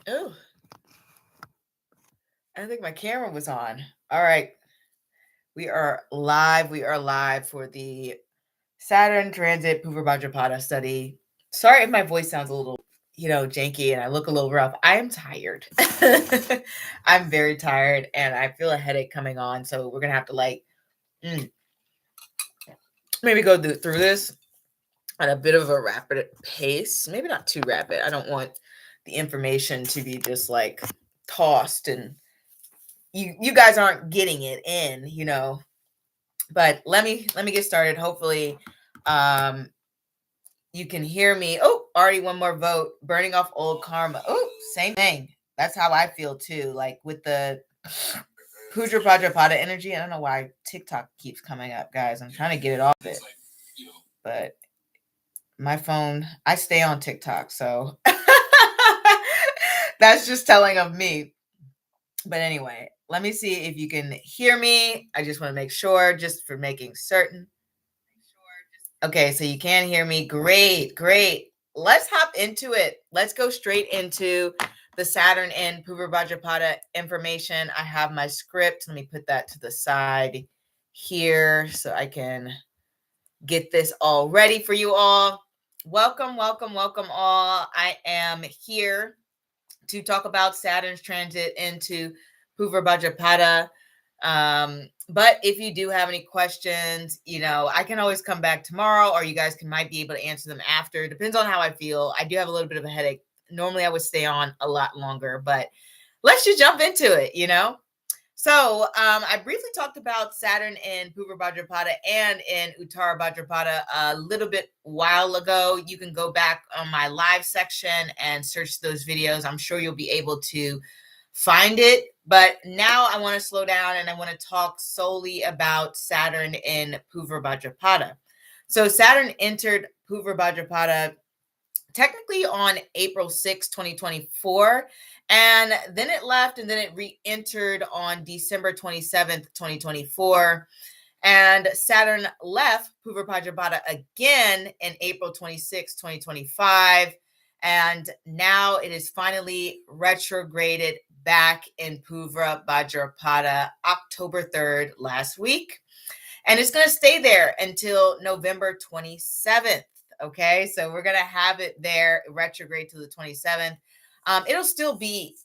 Oh, I think my camera was on. All right. We are live. We are live for the Saturn transit Purva Bhadrapada study. Sorry if my voice sounds a little, janky and I look a little rough. I am tired. I'm very tired and I feel a headache coming on. So we're going to have to maybe go through this at a bit of a rapid pace. Maybe not too rapid. I don't want the information to be just tossed and you guys aren't getting it in. But let me get started. Hopefully you can hear me. Oh, already one more vote. Burning off old karma. Oh, same thing. That's how I feel too. Like with the Purva Bhadrapada energy. I don't know why TikTok keeps coming up, guys. I'm trying to get it off it. But my phone, I stay on TikTok, so that's just telling of me. But anyway, let me see if you can hear me. I just want to make sure, just for making certain. Okay, so you can hear me. Great, great. Let's hop into it. Let's go straight into the Saturn and Purva Bhadrapada information. I have my script. Let me put that to the side here so I can get this all ready for you all. Welcome, welcome, welcome all. I am here to talk about Saturn's transit into Purva Bhadrapada. But if you do have any questions, I can always come back tomorrow, or you guys might be able to answer them after. Depends on how I feel. I do have a little bit of a headache. Normally I would stay on a lot longer, but let's just jump into it, So I briefly talked about Saturn in Purva Bhadrapada and in Uttara Bhadrapada a little bit while ago. You can go back on my live section and search those videos. I'm sure you'll be able to find it. But now I want to slow down and I want to talk solely about Saturn in Purva Bhadrapada. So Saturn entered Purva Bhadrapada technically on April 6, 2024. And then it left and then it re-entered on December 27th, 2024. And Saturn left Purva Bhadrapada again in April 26, 2025. And now it is finally retrograded back in Purva Bhadrapada October 3rd last week. And it's going to stay there until November 27th. Okay, so we're going to have it there retrograde to the 27th. It'll still be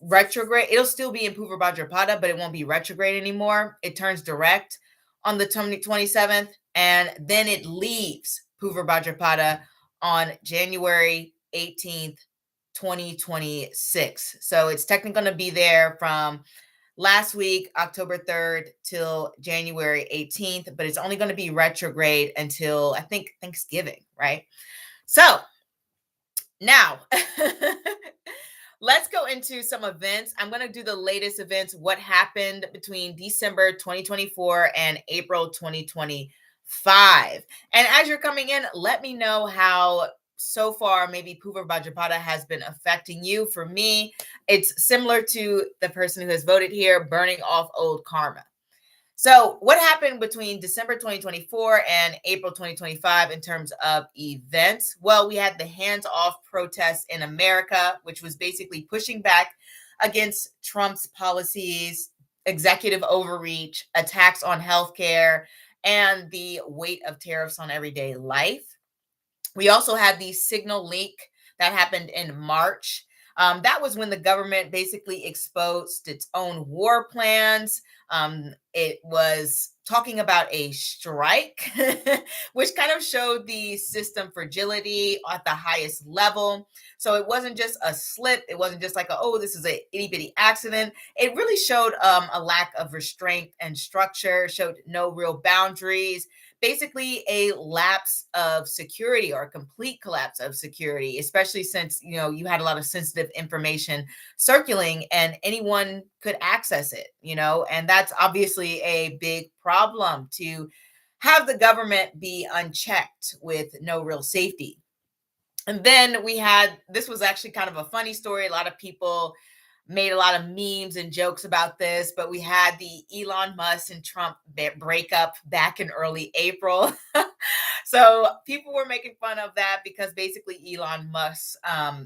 retrograde. It'll still be in Purva Bhadrapada, but it won't be retrograde anymore. It turns direct on the 27th, and then it leaves Purva Bhadrapada on January 18th, 2026. So it's technically going to be there from last week, October 3rd, till January 18th, but it's only going to be retrograde until I think Thanksgiving, right? So now let's go into some events. I'm going to do the latest events, what happened between December 2024 and April 2025. And as you're coming in, let me know how so far maybe Purva Bhadrapada has been affecting you. For me, it's similar to the person who has voted here, burning off old karma. So what happened between December 2024 and April 2025 in terms of events? Well, we had the hands-off protests in America, which was basically pushing back against Trump's policies, executive overreach, attacks on healthcare, and the weight of tariffs on everyday life. We also had the signal leak that happened in March. That was when the government basically exposed its own war plans. It was talking about a strike, which kind of showed the system fragility at the highest level. So it wasn't just a slip. It wasn't just like, this is a itty bitty accident. It really showed a lack of restraint and structure, showed no real boundaries. Basically a lapse of security or a complete collapse of security, especially since, you had a lot of sensitive information circulating and anyone could access it, and that's obviously a big problem to have the government be unchecked with no real safety. And then this was actually kind of a funny story. A lot of people made a lot of memes and jokes about this, but we had the Elon Musk and Trump breakup back in early April. So people were making fun of that because basically Elon Musk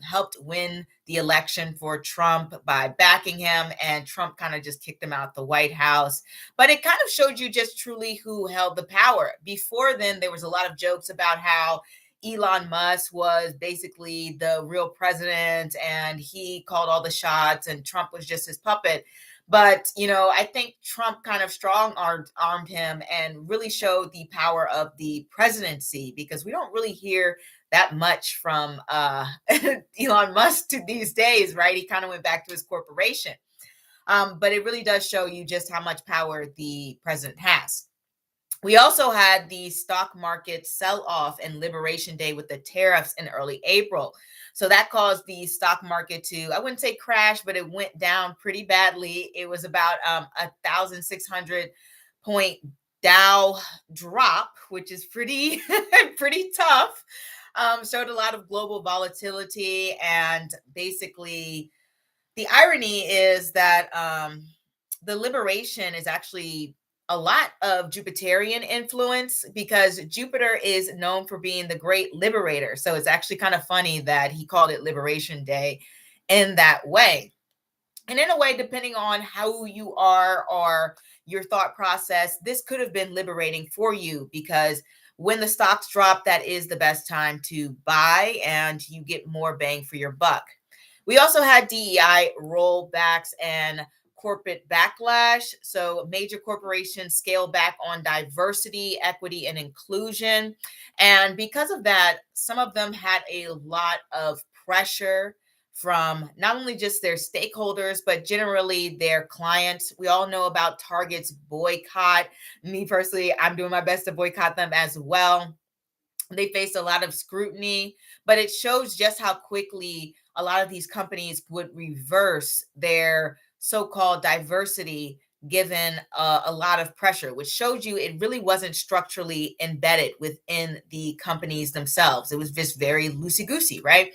helped win the election for Trump by backing him, and Trump kind of just kicked him out the White House. But it kind of showed you just truly who held the power. Before then, there was a lot of jokes about how Elon Musk was basically the real president and he called all the shots and Trump was just his puppet. But, I think Trump kind of armed him and really showed the power of the presidency, because we don't really hear that much from Elon Musk to these days, right? He kind of went back to his corporation. But it really does show you just how much power the president has. We also had the stock market sell off and Liberation Day with the tariffs in early April. So that caused the stock market to, I wouldn't say crash, but it went down pretty badly. It was about 1,600 point Dow drop, which is pretty, pretty tough. Showed a lot of global volatility. And basically, the irony is that the liberation is actually a lot of Jupiterian influence, because Jupiter is known for being the great liberator. So it's actually kind of funny that he called it Liberation Day in that way. And in a way, depending on how you are or your thought process, this could have been liberating for you, because when the stocks drop, that is the best time to buy and you get more bang for your buck. We also had DEI rollbacks and corporate backlash. So major corporations scale back on diversity, equity, and inclusion. And because of that, some of them had a lot of pressure from not only just their stakeholders, but generally their clients. We all know about Target's boycott. Me personally, I'm doing my best to boycott them as well. They faced a lot of scrutiny, but it shows just how quickly a lot of these companies would reverse their so-called diversity given a lot of pressure, which showed you it really wasn't structurally embedded within the companies themselves. It was just very loosey-goosey, right?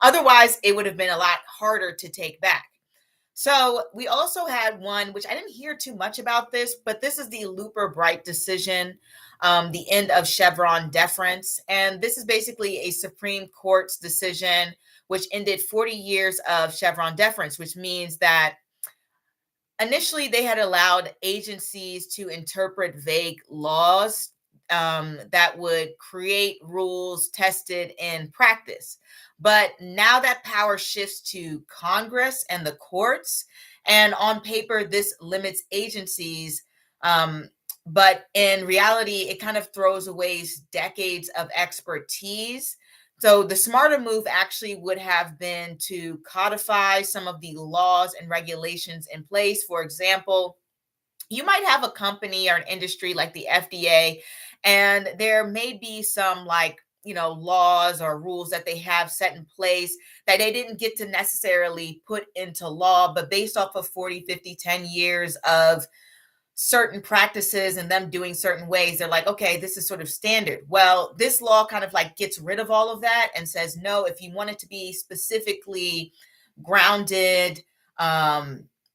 Otherwise, it would have been a lot harder to take back. So we also had one, which I didn't hear too much about this, but this is the Looper Bright decision, the end of Chevron deference. And this is basically a Supreme Court's decision which ended 40 years of Chevron deference, which means that initially they had allowed agencies to interpret vague laws that would create rules tested in practice. But now that power shifts to Congress and the courts, and on paper, this limits agencies. But in reality, it kind of throws away decades of expertise. So the smarter move actually would have been to codify some of the laws and regulations in place. For example, you might have a company or an industry like the FDA, and there may be some laws or rules that they have set in place that they didn't get to necessarily put into law, but based off of 40, 50, 10 years of certain practices and them doing certain ways, they're like, okay, this is sort of standard. Well, this law kind of gets rid of all of that and says, no, if you want it to be specifically grounded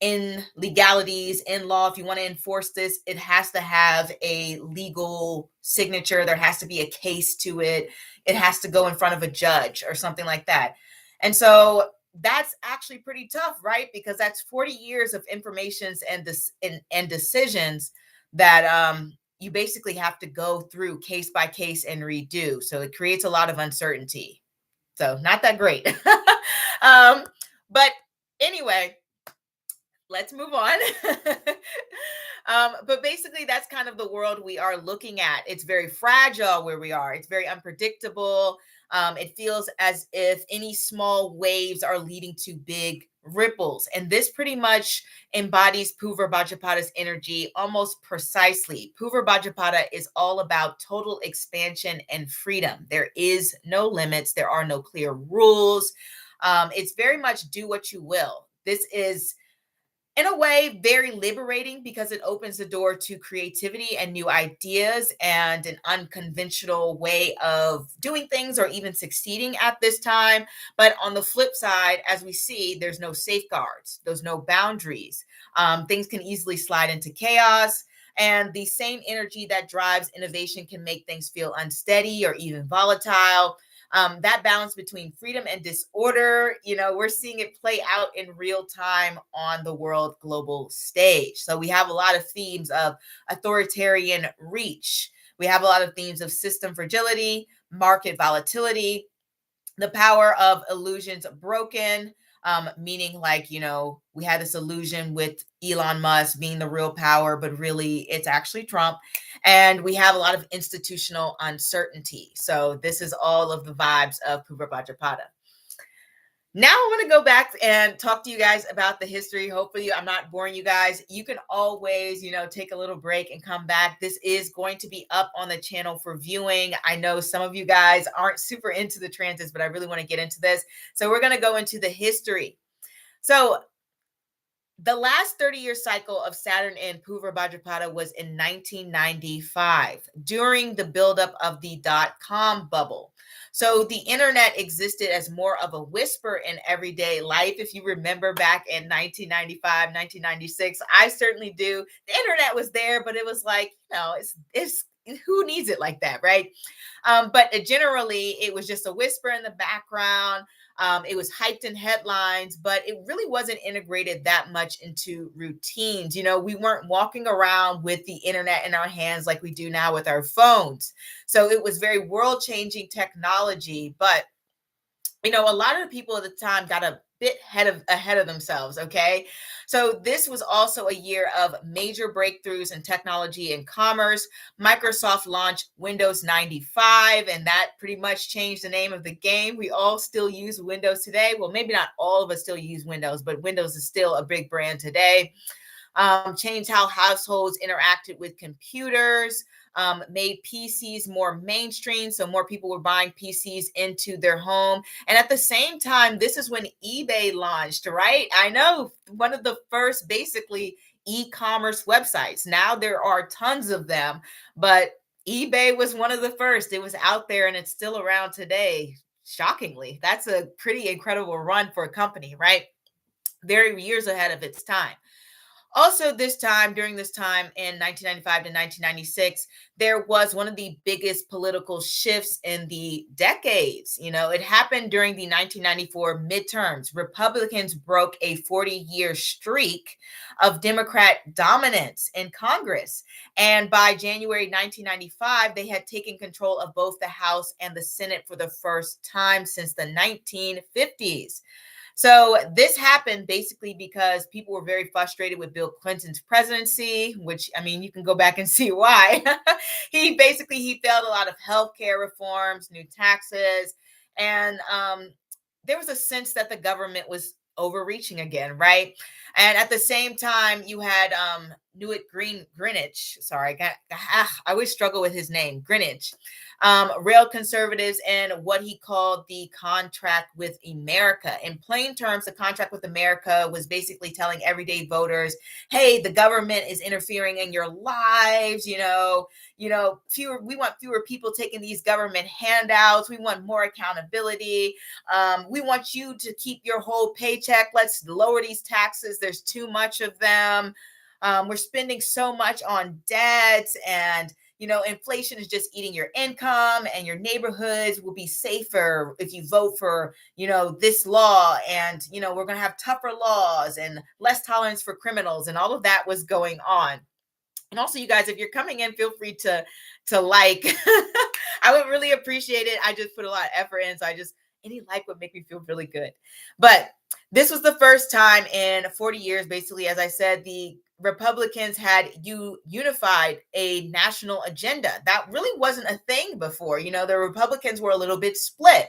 in legalities, in law, if you want to enforce this, it has to have a legal signature. There has to be a case to it. It has to go in front of a judge or something like that. And so that's actually pretty tough, right? Because that's 40 years of informations and decisions that you basically have to go through case by case and redo. So it creates a lot of uncertainty. So not that great. But anyway, let's move on. But basically, that's kind of the world we are looking at. It's very fragile where we are. It's very unpredictable. It feels as if any small waves are leading to big ripples. And this pretty much embodies Purva Bhadrapada's energy almost precisely. Purva Bhadrapada is all about total expansion and freedom. There is no limits. There are no clear rules. It's very much do what you will. This is, in a way, very liberating because it opens the door to creativity and new ideas and an unconventional way of doing things or even succeeding at this time. But on the flip side, as we see, there's no safeguards, there's no boundaries. Things can easily slide into chaos. And the same energy that drives innovation can make things feel unsteady or even volatile. That balance between freedom and disorder, we're seeing it play out in real time on the world global stage. So we have a lot of themes of authoritarian reach. We have a lot of themes of system fragility, market volatility, the power of illusions broken, meaning like, we had this illusion with Elon Musk being the real power, but really it's actually Trump. And we have a lot of institutional uncertainty. So this is all of the vibes of Purva Bhadrapada. Now I want to go back and talk to you guys about the history. Hopefully I'm not boring you guys. You can always, take a little break and come back. This is going to be up on the channel for viewing. I know some of you guys aren't super into the transits, but I really want to get into this. So we're going to go into the history. So the last 30-year cycle of Saturn and Purva Bhadrapada was in 1995 during the buildup of the dot-com bubble. So the internet existed as more of a whisper in everyday life. If you remember back in 1995, 1996, I certainly do. The internet was there, but it was like, it's who needs it like that, right? But generally, it was just a whisper in the background. It was hyped in headlines, but it really wasn't integrated that much into routines. We weren't walking around with the internet in our hands like we do now with our phones. So it was very world-changing technology, but a lot of the people at the time got a bit ahead of themselves. Okay. So this was also a year of major breakthroughs in technology and commerce. Microsoft launched Windows 95, and that pretty much changed the name of the game. We all still use Windows today. Well, maybe not all of us still use Windows, but Windows is still a big brand today. Changed how households interacted with computers, made PCs more mainstream. So more people were buying PCs into their home. And at the same time, this is when eBay launched, right? I know, one of the first basically e-commerce websites. Now there are tons of them, but eBay was one of the first. It was out there and it's still around today. Shockingly, that's a pretty incredible run for a company, right? Very years ahead of its time. Also, during this time in 1995 to 1996, there was one of the biggest political shifts in the decades. It happened during the 1994 midterms. Republicans broke a 40-year streak of Democrat dominance in Congress. And by January 1995, they had taken control of both the House and the Senate for the first time since the 1950s. So this happened basically because people were very frustrated with Bill Clinton's presidency, which, you can go back and see why. He failed a lot of healthcare reforms, new taxes, and there was a sense that the government was overreaching again, right? And at the same time, you had Greenwich. Sorry, I always struggle with his name, Greenwich. Rail conservatives and what he called the contract with America. In plain terms, the contract with America was basically telling everyday voters, hey, the government is interfering in your lives. We want fewer people taking these government handouts. We want more accountability. We want you to keep your whole paycheck. Let's lower these taxes. There's too much of them. We're spending so much on debt, and inflation is just eating your income, and your neighborhoods will be safer if you vote for, this law. And, we're going to have tougher laws and less tolerance for criminals. And all of that was going on. And also, you guys, if you're coming in, feel free to like. I would really appreciate it. I just put a lot of effort in. So any like would make me feel really good. But this was the first time in 40 years, basically, as I said, the Republicans had unified a national agenda. That really wasn't a thing before. The Republicans were a little bit split.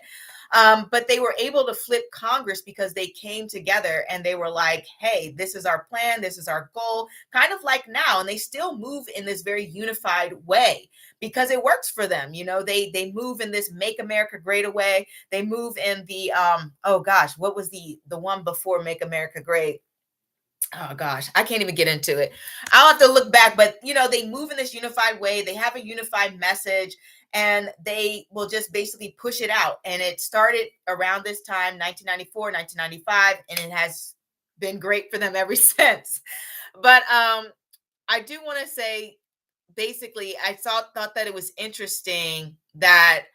But they were able to flip Congress because they came together and they were like, hey, this is our plan. This is our goal, kind of like now. And they still move in this very unified way because it works for them. They move in this Make America Great way. They move in the, what was the one before Make America Great? Oh gosh, I can't even get into it. I'll have to look back, but they move in this unified way. They have a unified message and they will just basically push it out. And it started around this time, 1994, 1995, and it has been great for them ever since. But I do want to say basically I thought that it was interesting that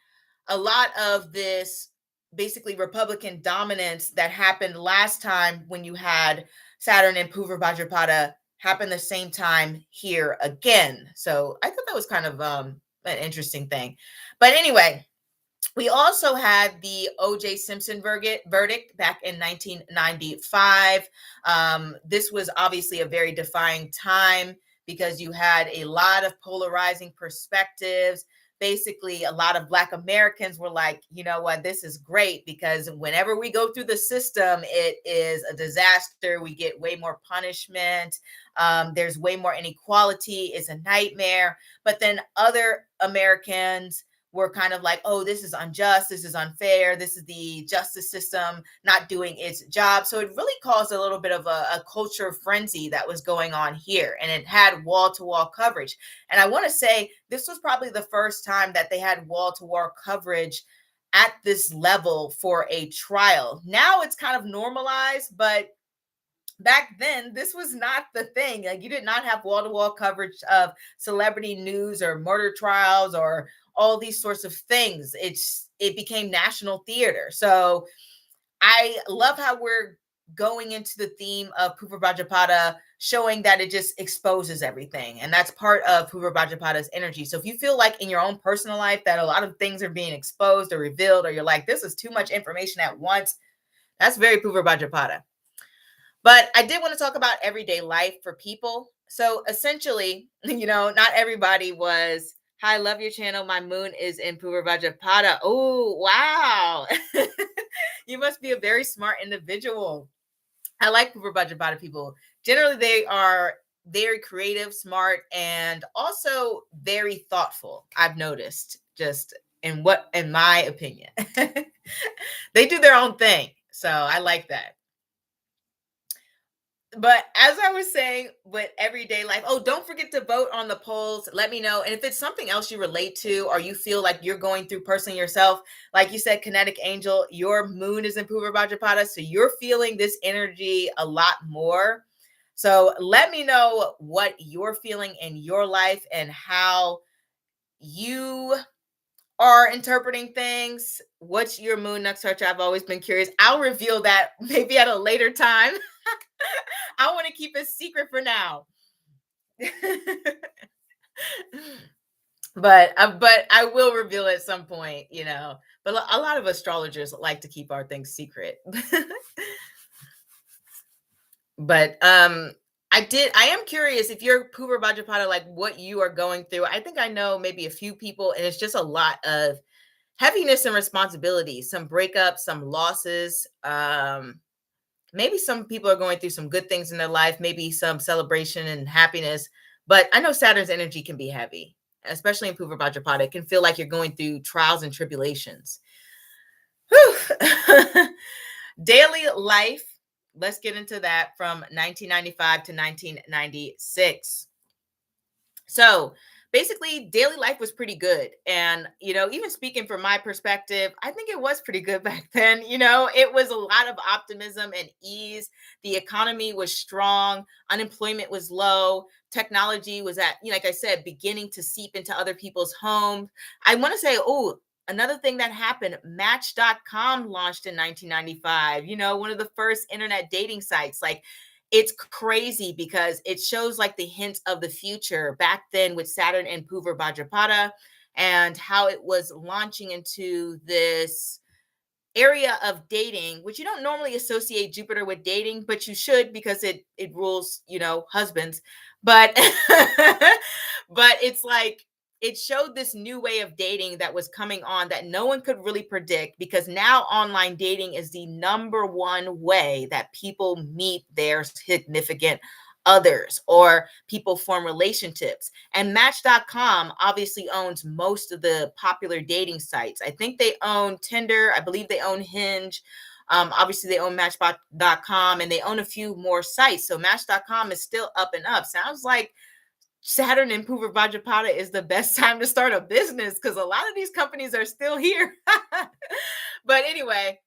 a lot of this basically Republican dominance that happened last time when you had Saturn and Purva Bhadrapada happen the same time here again. So I thought that was kind of an interesting thing. But anyway, we also had the O.J. Simpson verdict back in 1995. This was obviously a very defying time because you had a lot of polarizing perspectives. Basically, a lot of Black Americans were like, you know what, this is great because whenever we go through the system, it is a disaster. We get way more punishment. There's way more inequality. It's a nightmare. But then other Americans were kind of like, oh, this is unjust, this is unfair, this is the justice system not doing its job. So it really caused a little bit of a culture frenzy that was going on here. And it had wall-to-wall coverage. And I want to say this was probably the first time that they had wall-to-wall coverage at this level for a trial. Now it's kind of normalized, but back then this was not the thing. Like, you did not have wall-to-wall coverage of celebrity news or murder trials or all these sorts of things. It became national theater. So I love how we're going into the theme of Purva Bhadrapada, showing that it just exposes everything. And that's part of Purva Bhadrapada's energy. So if you feel like in your own personal life that a lot of things are being exposed or revealed, or you're like, this is too much information at once, that's very Purva Bhadrapada. But I did want to talk about everyday life for people. So essentially, not everybody was, hi, love your channel. My moon is in Purva Bhadrapada. Oh, wow. You must be a very smart individual. I like Purva Bhadrapada people. Generally, they are very creative, smart, and also very thoughtful. I've noticed, just in my opinion. They do their own thing. So I like that. But as I was saying, with everyday life, oh, don't forget to vote on the polls. Let me know. And if it's something else you relate to, or you feel like you're going through personally yourself, like you said, Kinetic Angel, your moon is in Purva Bhadrapada, so you're feeling this energy a lot more. So let me know what you're feeling in your life and how you are interpreting things. What's your moon nakshatra? I've always been curious. I'll reveal that maybe at a later time. I want to keep it secret for now. But I will reveal at some point, But a lot of astrologers like to keep our things secret. But I am curious if you're Purva Bhadrapada, like what you are going through. I think I know maybe a few people, and it's just a lot of heaviness and responsibility, some breakups, some losses. Maybe some people are going through some good things in their life, maybe some celebration and happiness. But I know Saturn's energy can be heavy, especially in Purva Bhadrapada. It can feel like you're going through trials and tribulations. Daily life. Let's get into that from 1995 to 1996. So basically, daily life was pretty good. And, even speaking from my perspective, I think it was pretty good back then. It was a lot of optimism and ease. The economy was strong. Unemployment was low. Technology was like I said, beginning to seep into other people's homes. I want to say, another thing that happened, Match.com launched in 1995, one of the first internet dating sites. Like, it's crazy because it shows like the hints of the future back then with Saturn and Purva Bhadrapada, and how it was launching into this area of dating, which you don't normally associate Jupiter with dating, but you should, because it rules, husbands. But but it's like it showed this new way of dating that was coming on that no one could really predict, because now online dating is the number one way that people meet their significant others, or people form relationships. And Match.com obviously owns most of the popular dating sites. I think they own Tinder. I believe they own Hinge. Obviously they own Match.com, and they own a few more sites. So Match.com is still up and up. Sounds like Saturn and Purva Bhadrapada is the best time to start a business, because a lot of these companies are still here. But anyway,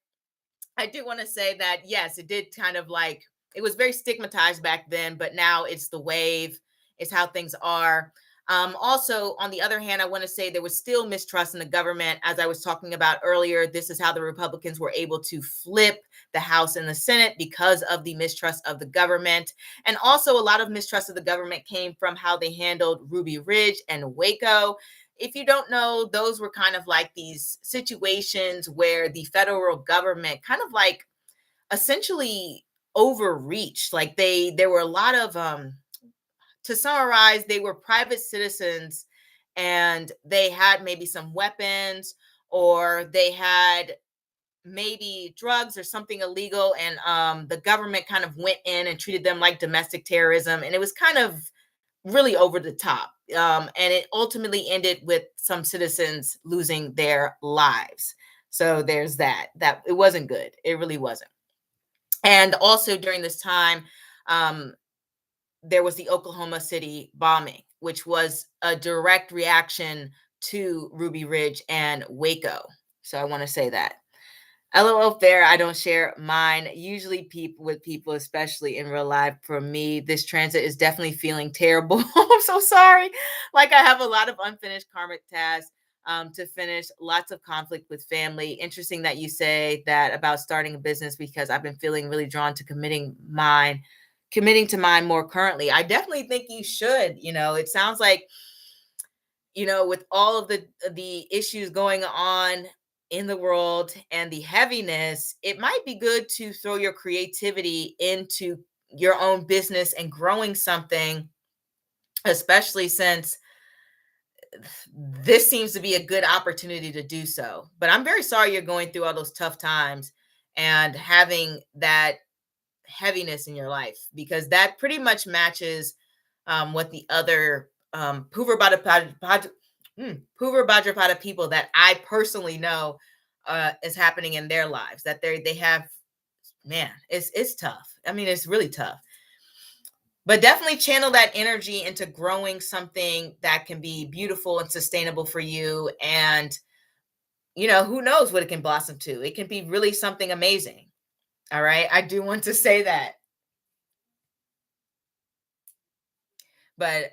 I do want to say that, yes, it did kind of like, it was very stigmatized back then, but now it's the wave. It's how things are. Also, on the other hand, I want to say there was still mistrust in the government. As I was talking about earlier, this is how the Republicans were able to flip the House and the Senate because of the mistrust of the government. And also, a lot of mistrust of the government came from how they handled Ruby Ridge and Waco. If you don't know, those were kind of like these situations where the federal government kind of like essentially overreached. Like there were a lot of to summarize, they were private citizens and they had maybe some weapons, or they had maybe drugs or something illegal, and the government kind of went in and treated them like domestic terrorism, and it was kind of really over the top, and it ultimately ended with some citizens losing their lives. So there's that it wasn't good. It really wasn't. And also during this time, there was the Oklahoma City bombing, which was a direct reaction to Ruby Ridge and Waco. So I want to say that. LOL fair, I don't share mine. Usually people, especially in real life. For me, this transit is definitely feeling terrible. I'm so sorry. Like I have a lot of unfinished karmic tasks to finish, lots of conflict with family. Interesting that you say that about starting a business, because I've been feeling really drawn to committing to mine more currently. I definitely think you should. It sounds like, with all of the issues going on in the world and the heaviness, it might be good to throw your creativity into your own business and growing something, especially since this seems to be a good opportunity to do so. But I'm very sorry you're going through all those tough times and having that heaviness in your life, because that pretty much matches what the other Purva Bhadrapada people that I personally know is happening in their lives. That they have, man, it's tough. I mean, it's really tough. But definitely channel that energy into growing something that can be beautiful and sustainable for you. And who knows what it can blossom to? It can be really something amazing. All right, I do want to say that. But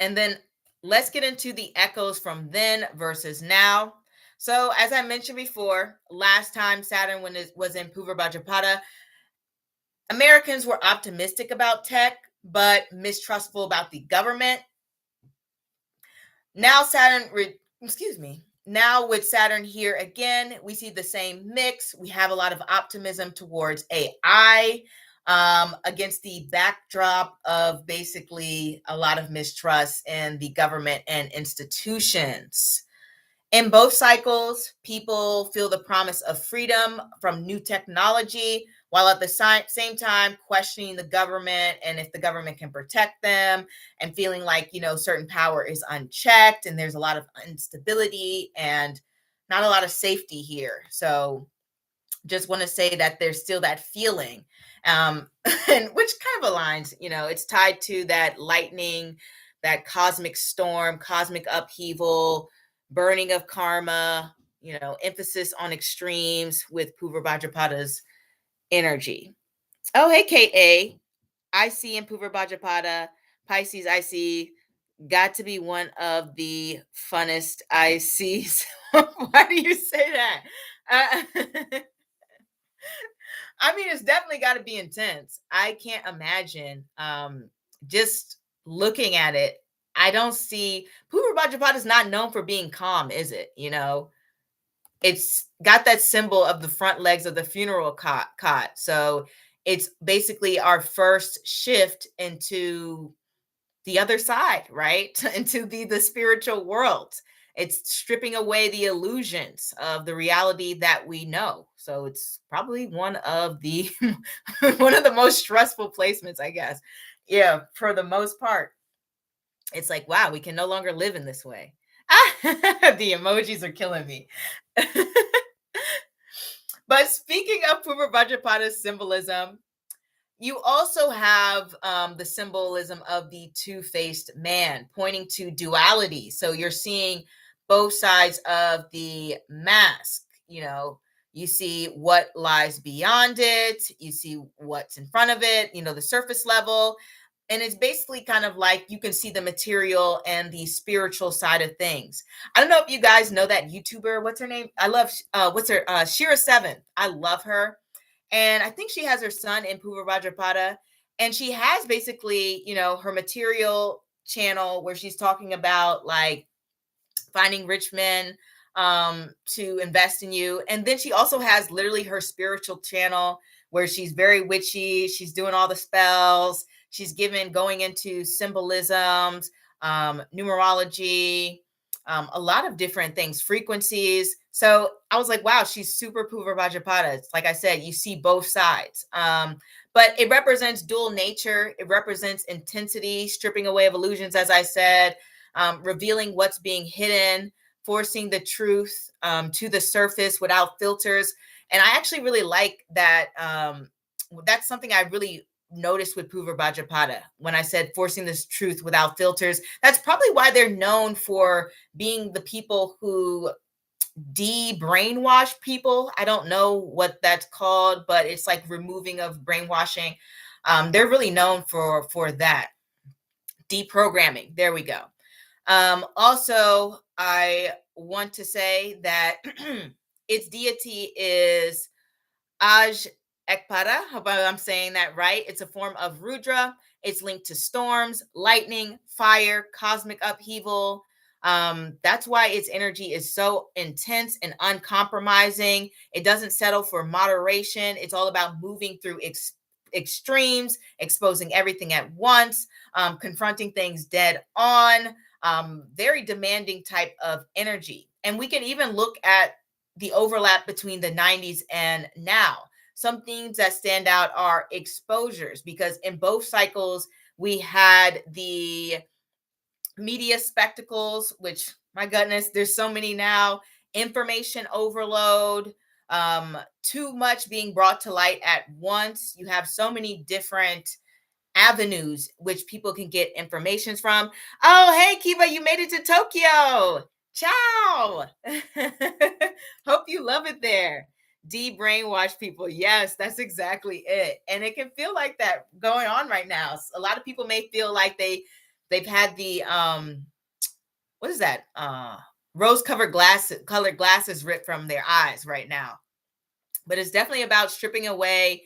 and then let's get into the echoes from then versus now. So as I mentioned before, last time Saturn when it was in Purva Bhadrapada, Americans were optimistic about tech, but mistrustful about the government. Now Now with Saturn here again, we see the same mix. We have a lot of optimism towards AI, against the backdrop of basically a lot of mistrust in the government and institutions. In both cycles, people feel the promise of freedom from new technology, while at the same time questioning the government and if the government can protect them, and feeling like, certain power is unchecked and there's a lot of instability and not a lot of safety here. So just want to say that there's still that feeling, and which kind of aligns, it's tied to that lightning, that cosmic storm, cosmic upheaval, burning of karma, emphasis on extremes with Purva Bhadrapada's energy. Oh, hey, KA. I see in Purva Bhadrapada, Pisces, I see, got to be one of the funnest I sees. Why do you say that? I mean, it's definitely got to be intense. I can't imagine. Just looking at it, I don't see Purva Bhadrapada is not known for being calm, is it? It's got that symbol of the front legs of the funeral cot. So it's basically our first shift into the other side, right? Into the spiritual world. It's stripping away the illusions of the reality that we know. So it's probably one of the one of the most stressful placements, I guess. Yeah, for the most part. It's like, wow, we can no longer live in this way. The emojis are killing me. But speaking of Purva Bhadrapada's symbolism, you also have the symbolism of the two-faced man, pointing to duality. So you're seeing both sides of the mask. You see what lies beyond it. You see what's in front of it, the surface level. And it's basically kind of like you can see the material and the spiritual side of things. I don't know if you guys know that YouTuber. What's her name? I love what's her Shira Seven. I love her. And I think she has her son in Purva Bhadrapada. And she has basically, her material channel where she's talking about like finding rich men to invest in you. And then she also has literally her spiritual channel where she's very witchy. She's doing all the spells. She's going into symbolisms, numerology, a lot of different things, frequencies. So I was like, wow, she's super Purva Bhadrapada. Like I said, you see both sides. But it represents dual nature. It represents intensity, stripping away of illusions, as I said, revealing what's being hidden, forcing the truth to the surface without filters. And I actually really like that. That's something I really noticed with Purva Bhadrapada when I said forcing this truth without filters. That's probably why they're known for being the people who de-brainwash people. I don't know what that's called, but it's like removing of brainwashing. They're really known for that. Deprogramming. There we go. Also, I want to say that its deity is Aj Ekpara. Hope I'm saying that right. It's a form of Rudra. It's linked to storms, lightning, fire, cosmic upheaval. That's why its energy is so intense and uncompromising. It doesn't settle for moderation. It's all about moving through extremes, exposing everything at once, confronting things dead on. Very demanding type of energy. And we can even look at the overlap between the 90s and now. Some themes that stand out are exposures, because in both cycles, we had the media spectacles, which, my goodness, there's so many now, information overload, too much being brought to light at once. You have so many different avenues which people can get information from. Oh, hey, Kiba, you made it to Tokyo. Ciao. Hope you love it there. De-brainwash people. Yes, that's exactly it. And it can feel like that going on right now. A lot of people may feel like they've had the what is that? Rose-colored glasses ripped from their eyes right now. But it's definitely about stripping away,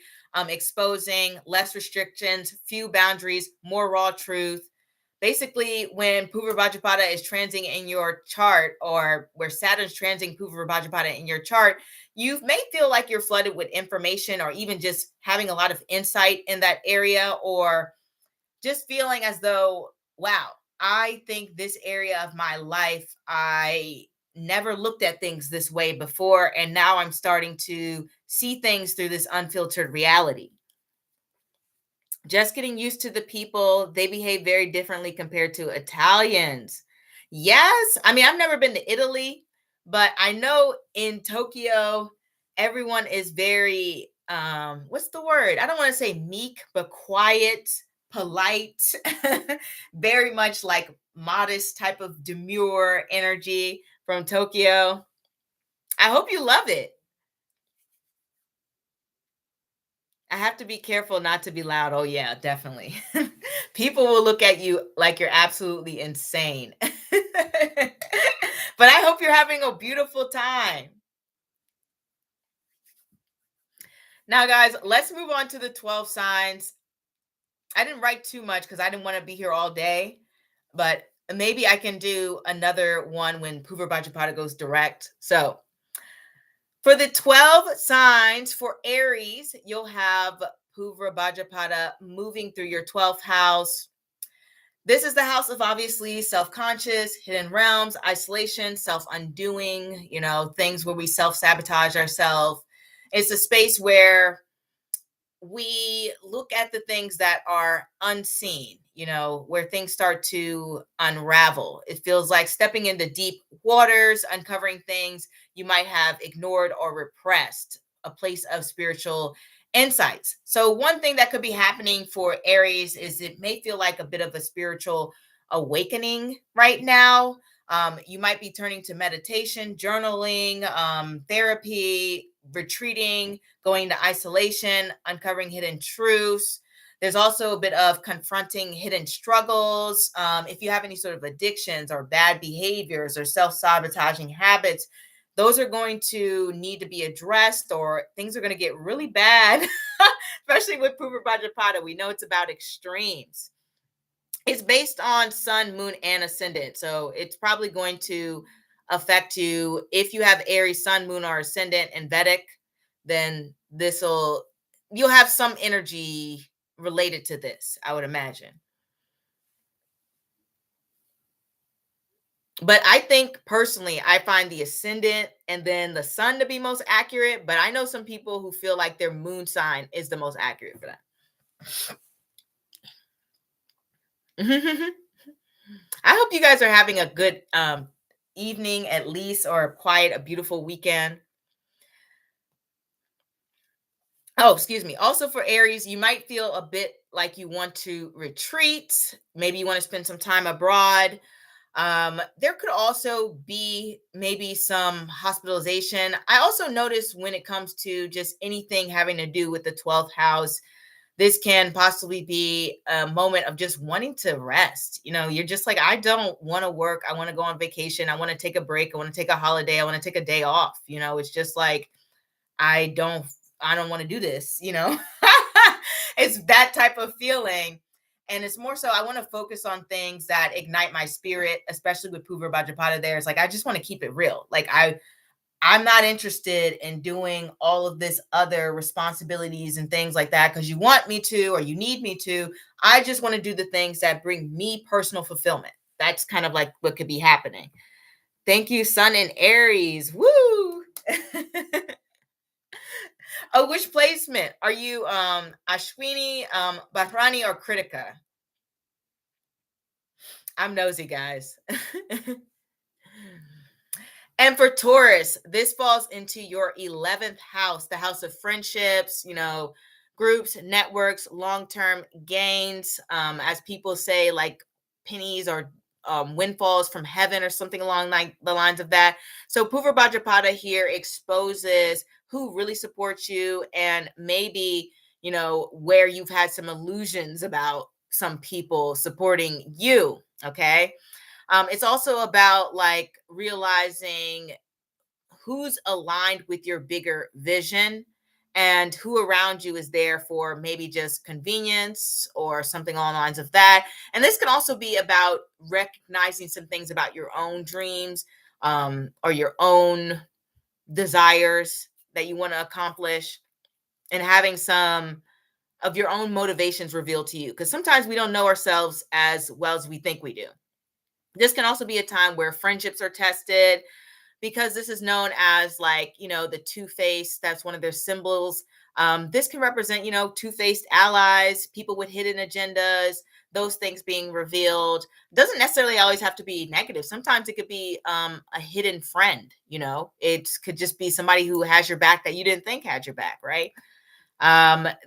exposing less restrictions, few boundaries, more raw truth. Basically, when Purva Bhadrapada is transing in your chart, or where Saturn's transing Purva Bhadrapada in your chart, you may feel like you're flooded with information, or even just having a lot of insight in that area, or just feeling as though, wow, I think this area of my life, I never looked at things this way before. And now I'm starting to see things through this unfiltered reality. Just getting used to the people. They behave very differently compared to Italians. Yes. I mean, I've never been to Italy, but I know in Tokyo, everyone is very, what's the word? I don't want to say meek, but quiet, polite, very much like modest type of demure energy from Tokyo. I hope you love it. I have to be careful not to be loud. Oh, yeah, definitely. People will look at you like you're absolutely insane. But I hope you're having a beautiful time. Now, guys, let's move on to the 12 signs. I didn't write too much because I didn't want to be here all day, but maybe I can do another one when Purva Bhadrapada goes direct. So for the 12 signs for Aries, you'll have Purva Bhadrapada moving through your 12th house. This is the house of obviously self-conscious, hidden realms, isolation, self-undoing, things where we self-sabotage ourselves. It's a space where we look at the things that are unseen, where things start to unravel. It feels like stepping into deep waters, uncovering things you might have ignored or repressed, a place of spiritual insights. So one thing that could be happening for Aries is it may feel like a bit of a spiritual awakening right now. You might be turning to meditation, journaling, therapy, retreating, going to isolation, uncovering hidden truths. There's also a bit of confronting hidden struggles. If you have any sort of addictions or bad behaviors or self-sabotaging habits, those are going to need to be addressed, or things are going to get really bad, especially with Purva Bhadrapada. We know it's about extremes. It's based on sun, moon, and ascendant. So it's probably going to affect you. If you have Aries, sun, moon, or ascendant in Vedic, then you'll have some energy related to this, I would imagine. But I think personally, I find the ascendant and then the sun to be most accurate. But I know some people who feel like their moon sign is the most accurate for that. I hope you guys are having a good evening, at least, or a beautiful weekend. Oh, excuse me. Also for Aries, you might feel a bit like you want to retreat. Maybe you want to spend some time abroad. There could also be maybe some hospitalization. I also notice when it comes to just anything having to do with the 12th house, this can possibly be a moment of just wanting to rest. You're just like, I don't want to work. I want to go on vacation. I want to take a break. I want to take a holiday. I want to take a day off. It's just like, I don't want to do this. It's that type of feeling. And it's more so I want to focus on things that ignite my spirit, especially with Purva Bhadrapada there. It's like, I just want to keep it real. Like I'm not interested in doing all of this other responsibilities and things like that because you want me to or you need me to. I just want to do the things that bring me personal fulfillment. That's kind of like what could be happening. Thank you, Sun in Aries. Woo! Oh, which placement? Are you Ashwini, Bharani, or Kritika? I'm nosy, guys. And for Taurus, this falls into your 11th house, the house of friendships, groups, networks, long-term gains, as people say, like pennies or windfalls from heaven or something along the lines of that. So Purva Bhadrapada here exposes who really supports you and maybe, where you've had some illusions about some people supporting you, okay? It's also about like realizing who's aligned with your bigger vision and who around you is there for maybe just convenience or something along the lines of that. And this can also be about recognizing some things about your own dreams or your own desires that you want to accomplish and having some of your own motivations revealed to you. Because sometimes we don't know ourselves as well as we think we do. This can also be a time where friendships are tested because this is known as like, the two-faced. That's one of their symbols. This can represent, two-faced allies, people with hidden agendas, those things being revealed. Doesn't necessarily always have to be negative. Sometimes it could be a hidden friend, it could just be somebody who has your back that you didn't think had your back, right?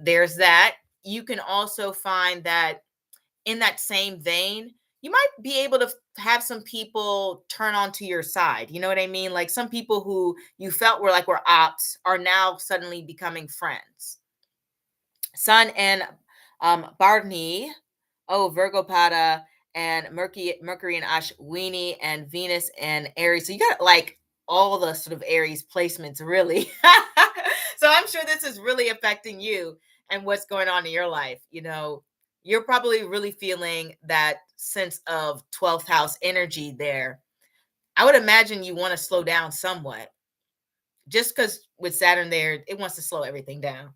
There's that. You can also find that in that same vein, you might be able to have some people turn onto your side. You know what I mean? Like some people who you felt were ops are now suddenly becoming friends. Sun and Barney, Virgo Pada, and Mercury and Ashwini, and Venus and Aries. So you got like all the sort of Aries placements, really. So I'm sure this is really affecting you and what's going on in your life. You're probably really feeling that sense of 12th house energy there. I would imagine you want to slow down somewhat just because with Saturn there, it wants to slow everything down.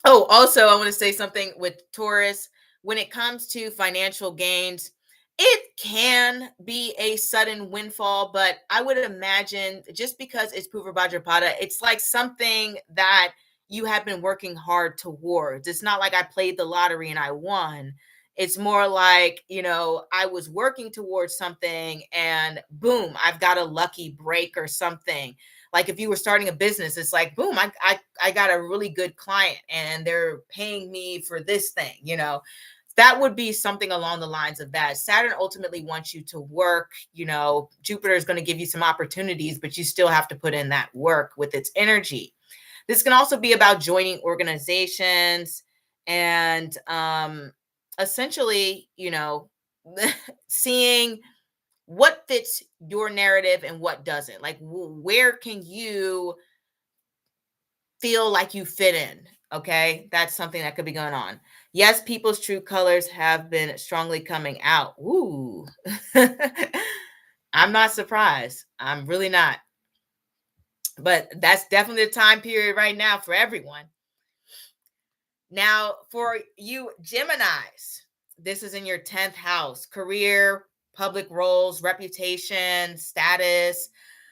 Oh, also, I want to say something with Taurus. When it comes to financial gains, it can be a sudden windfall, but I would imagine just because it's Purva Bhadrapada, it's like something that you have been working hard towards. It's not like I played the lottery and I won. It's more like, I was working towards something and boom, I've got a lucky break or something. Like if you were starting a business, it's like, boom, I got a really good client and they're paying me for this thing, that would be something along the lines of that. Saturn ultimately wants you to work. Jupiter is going to give you some opportunities, but you still have to put in that work with its energy. This can also be about joining organizations and essentially, seeing what fits your narrative and what doesn't. Like, where can you feel like you fit in? Okay, that's something that could be going on. Yes, people's true colors have been strongly coming out. Ooh. I'm not surprised. I'm really not. But that's definitely the time period right now for everyone. Now, for you Geminis, this is in your 10th house: career, public roles, reputation, status.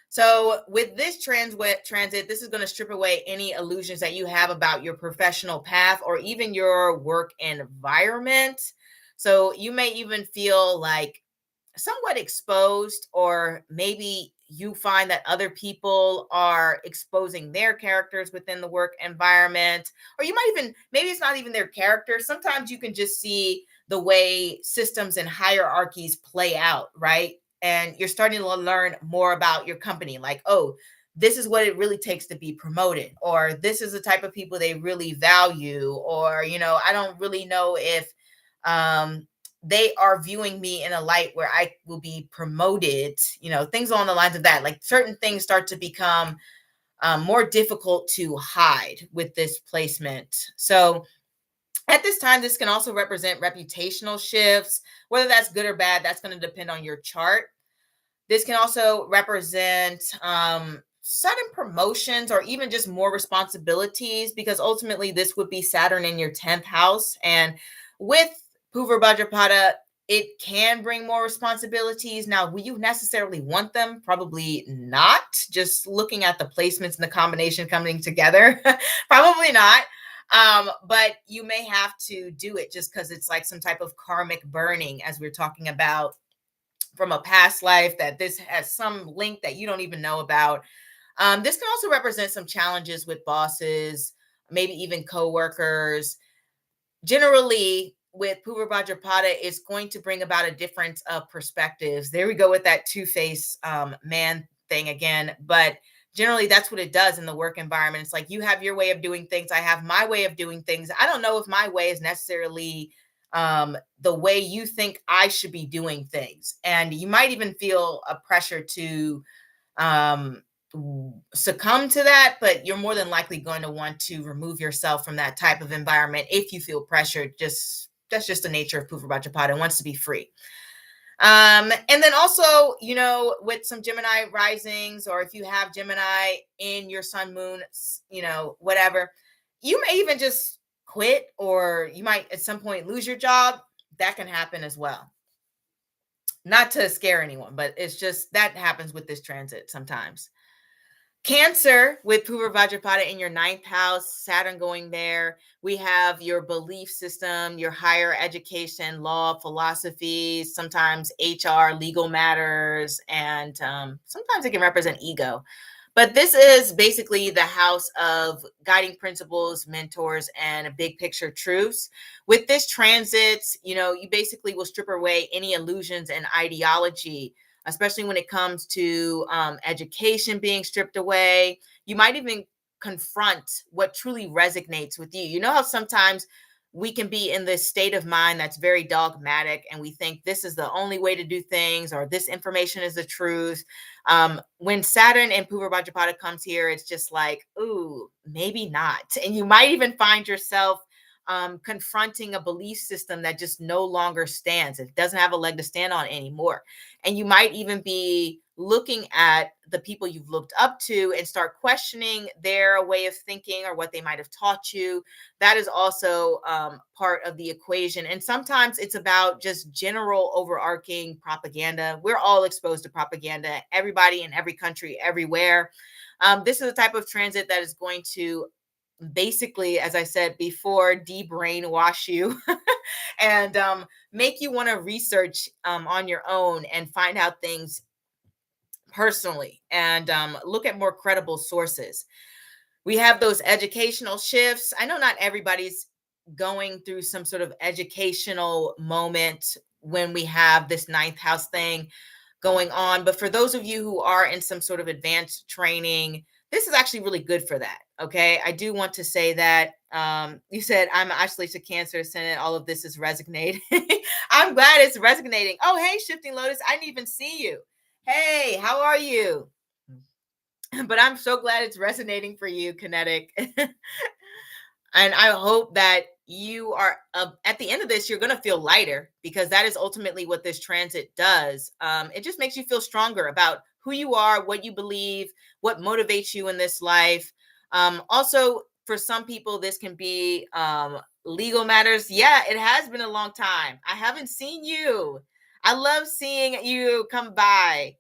So with this transit, this is going to strip away any illusions that you have about your professional path or even your work environment. So you may even feel like somewhat exposed, or maybe you find that other people are exposing their characters within the work environment, or you might even, maybe it's not even their characters. Sometimes you can just see the way systems and hierarchies play out, right? And you're starting to learn more about your company, like, oh, this is what it really takes to be promoted, or this is the type of people they really value, or I don't really know if they are viewing me in a light where I will be promoted, things along the lines of that. Like, certain things start to become more difficult to hide with this placement. So at this time, this can also represent reputational shifts. Whether that's good or bad, that's going to depend on your chart. This can also represent sudden promotions or even just more responsibilities, because ultimately this would be Saturn in your 10th house. And with Purva Bhadrapada, it can bring more responsibilities. Now, will you necessarily want them? Probably not. Just looking at the placements and the combination coming together, probably not. But you may have to do it just because it's like some type of karmic burning, as we're talking about from a past life, that this has some link that you don't even know about. This can also represent some challenges with bosses, maybe even coworkers. Generally, with Purva Bhadrapada, it's going to bring about a difference of perspectives. There we go with that two-face man thing again. But generally, that's what it does in the work environment. It's like, you have your way of doing things. I have my way of doing things. I don't know if my way is necessarily the way you think I should be doing things. And you might even feel a pressure to succumb to that, but you're more than likely going to want to remove yourself from that type of environment if you feel pressured. That's just the nature of Purva Bhadrapada. It wants to be free. And then also, with some Gemini risings, or if you have Gemini in your sun, moon, whatever, you may even just quit, or you might at some point lose your job. That can happen as well. Not to scare anyone, but it's just that happens with this transit sometimes. Cancer, with Purva Bhadrapada in your 9th house, Saturn going there. We have your belief system, your higher education, law, philosophy, sometimes HR, legal matters, and sometimes it can represent ego. But this is basically the house of guiding principles, mentors, and big picture truths. With this transit, you basically will strip away any illusions and ideology, especially when it comes to education being stripped away. You might even confront what truly resonates with you. You know how sometimes we can be in this state of mind that's very dogmatic, and we think this is the only way to do things, or this information is the truth. When Saturn and Purva Bhadrapada comes here, it's just like, ooh, maybe not. And you might even find yourself confronting a belief system that just no longer stands. It doesn't have a leg to stand on anymore. And you might even be looking at the people you've looked up to and start questioning their way of thinking or what they might have taught you. That is also part of the equation. And sometimes it's about just general overarching propaganda. We're all exposed to propaganda, everybody in every country, everywhere. This is the type of transit that is going to basically, as I said before, de-brainwash you and make you want to research on your own and find out things personally, and look at more credible sources. We have those educational shifts. I know not everybody's going through some sort of educational moment when we have this 9th house thing going on, but for those of you who are in some sort of advanced training, this is actually really good for that. Okay. I do want to say that you said I'm actually to Cancer ascendant. All of this is resonating. I'm glad it's resonating. Oh, hey, Shifting Lotus. I didn't even see you. Hey, how are you? But I'm so glad it's resonating for you, Kinetic. And I hope that you are at the end of this, you're going to feel lighter, because that is ultimately what this transit does. It just makes you feel stronger about who you are, what you believe, what motivates you in this life. Also, for some people, this can be legal matters. Yeah, it has been a long time. I haven't seen you. I love seeing you come by.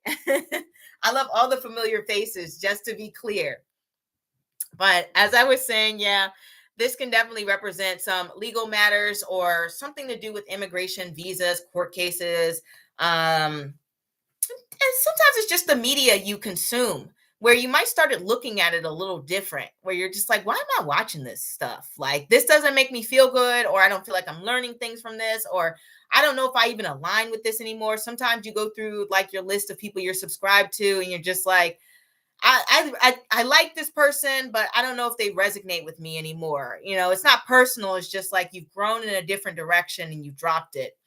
I love all the familiar faces, just to be clear. But as I was saying, yeah, this can definitely represent some legal matters or something to do with immigration, visas, court cases. And sometimes it's just the media you consume, where you might start looking at it a little different, where you're just like, why am I watching this stuff? Like, this doesn't make me feel good, or I don't feel like I'm learning things from this, or I don't know if I even align with this anymore. Sometimes you go through like your list of people you're subscribed to, and you're just like, I like this person, but I don't know if they resonate with me anymore. You know, it's not personal. It's just like you've grown in a different direction and you've dropped it.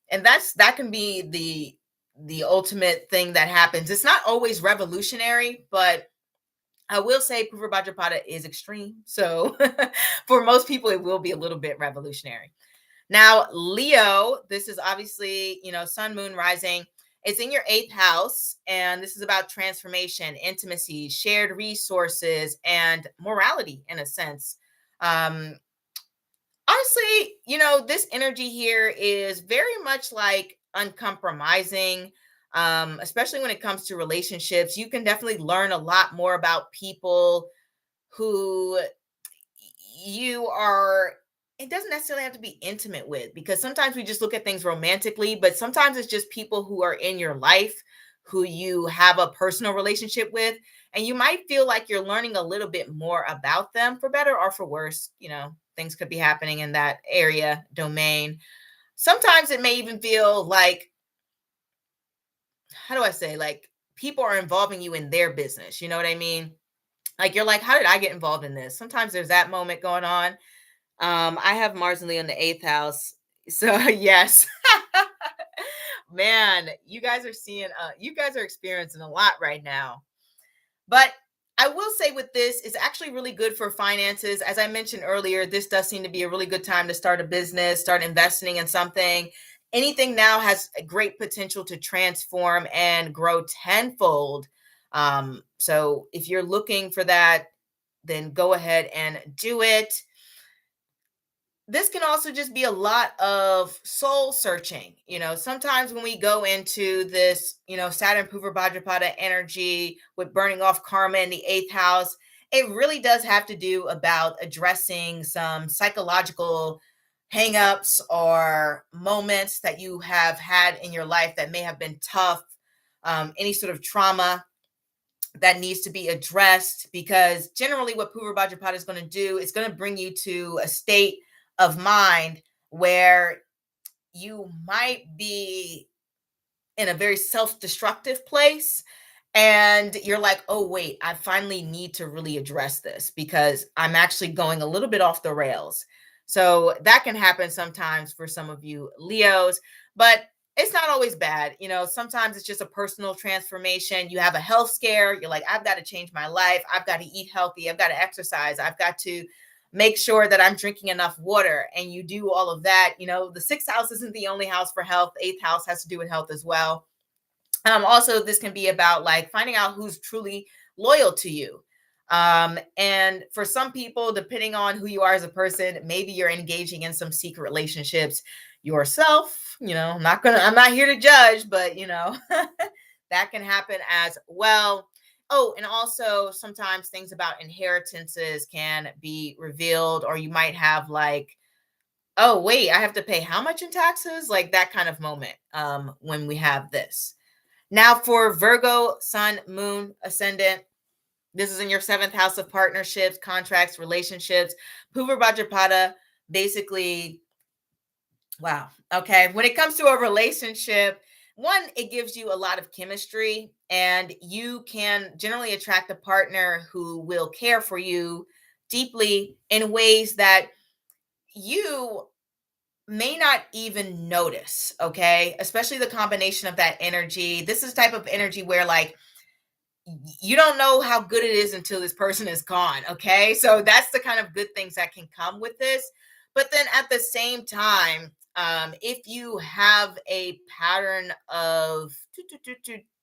And that can be the ultimate thing that happens. It's not always revolutionary, but I will say Purva Bhadrapada is extreme. So for most people, it will be a little bit revolutionary. Now, Leo, this is obviously, sun, moon, rising. It's in your 8th house, and this is about transformation, intimacy, shared resources, and morality in a sense. Honestly, this energy here is very much like uncompromising, especially when it comes to relationships. You can definitely learn a lot more about people who you are, it doesn't necessarily have to be intimate with, because sometimes we just look at things romantically, but sometimes it's just people who are in your life who you have a personal relationship with, and you might feel like you're learning a little bit more about them, for better or for worse. Things could be happening in that area, domain. Sometimes it may even feel like, how do I say, like people are involving you in their business. You know what I mean? Like, you're like, how did I get involved in this? Sometimes there's that moment going on. I have Mars and Leo in the 8th house. So yes. Man, you guys are you guys are experiencing a lot right now. But I will say with this, it's actually really good for finances. As I mentioned earlier, this does seem to be a really good time to start a business, start investing in something. Anything now has a great potential to transform and grow tenfold. So if you're looking for that, then go ahead and do it. This can also just be a lot of soul searching. Sometimes when we go into this, Saturn Purva Bhadrapada energy with burning off karma in the 8th house, it really does have to do about addressing some psychological hangups or moments that you have had in your life that may have been tough, any sort of trauma that needs to be addressed, because generally what Purva Bhadrapada is going to do is going to bring you to a state of mind where you might be in a very self-destructive place, and you're like, oh wait, I finally need to really address this because I'm actually going a little bit off the rails. So that can happen sometimes for some of you Leos, but it's not always bad. Sometimes it's just a personal transformation. You have a health scare. You're like, I've got to change my life. I've got to eat healthy. I've got to exercise. I've got to make sure that I'm drinking enough water. And you do all of that. The 6th house isn't the only house for health. 8th house has to do with health as well. Also, this can be about like finding out who's truly loyal to you. And for some people, depending on who you are as a person, maybe you're engaging in some secret relationships yourself. I'm not here to judge, but that can happen as well. Oh, and also sometimes things about inheritances can be revealed, or you might have like, oh wait, I have to pay how much in taxes? Like that kind of moment when we have this. Now for Virgo, sun, moon, ascendant, this is in your 7th house of partnerships, contracts, relationships. Purva Bhadrapada, basically, wow. Okay. When it comes to a relationship, one, it gives you a lot of chemistry, and you can generally attract a partner who will care for you deeply in ways that you may not even notice. Okay, especially the combination of that energy. This is type of energy where, like, you don't know how good it is until this person is gone. Okay, so that's the kind of good things that can come with this. But then at the same time, if you have a pattern of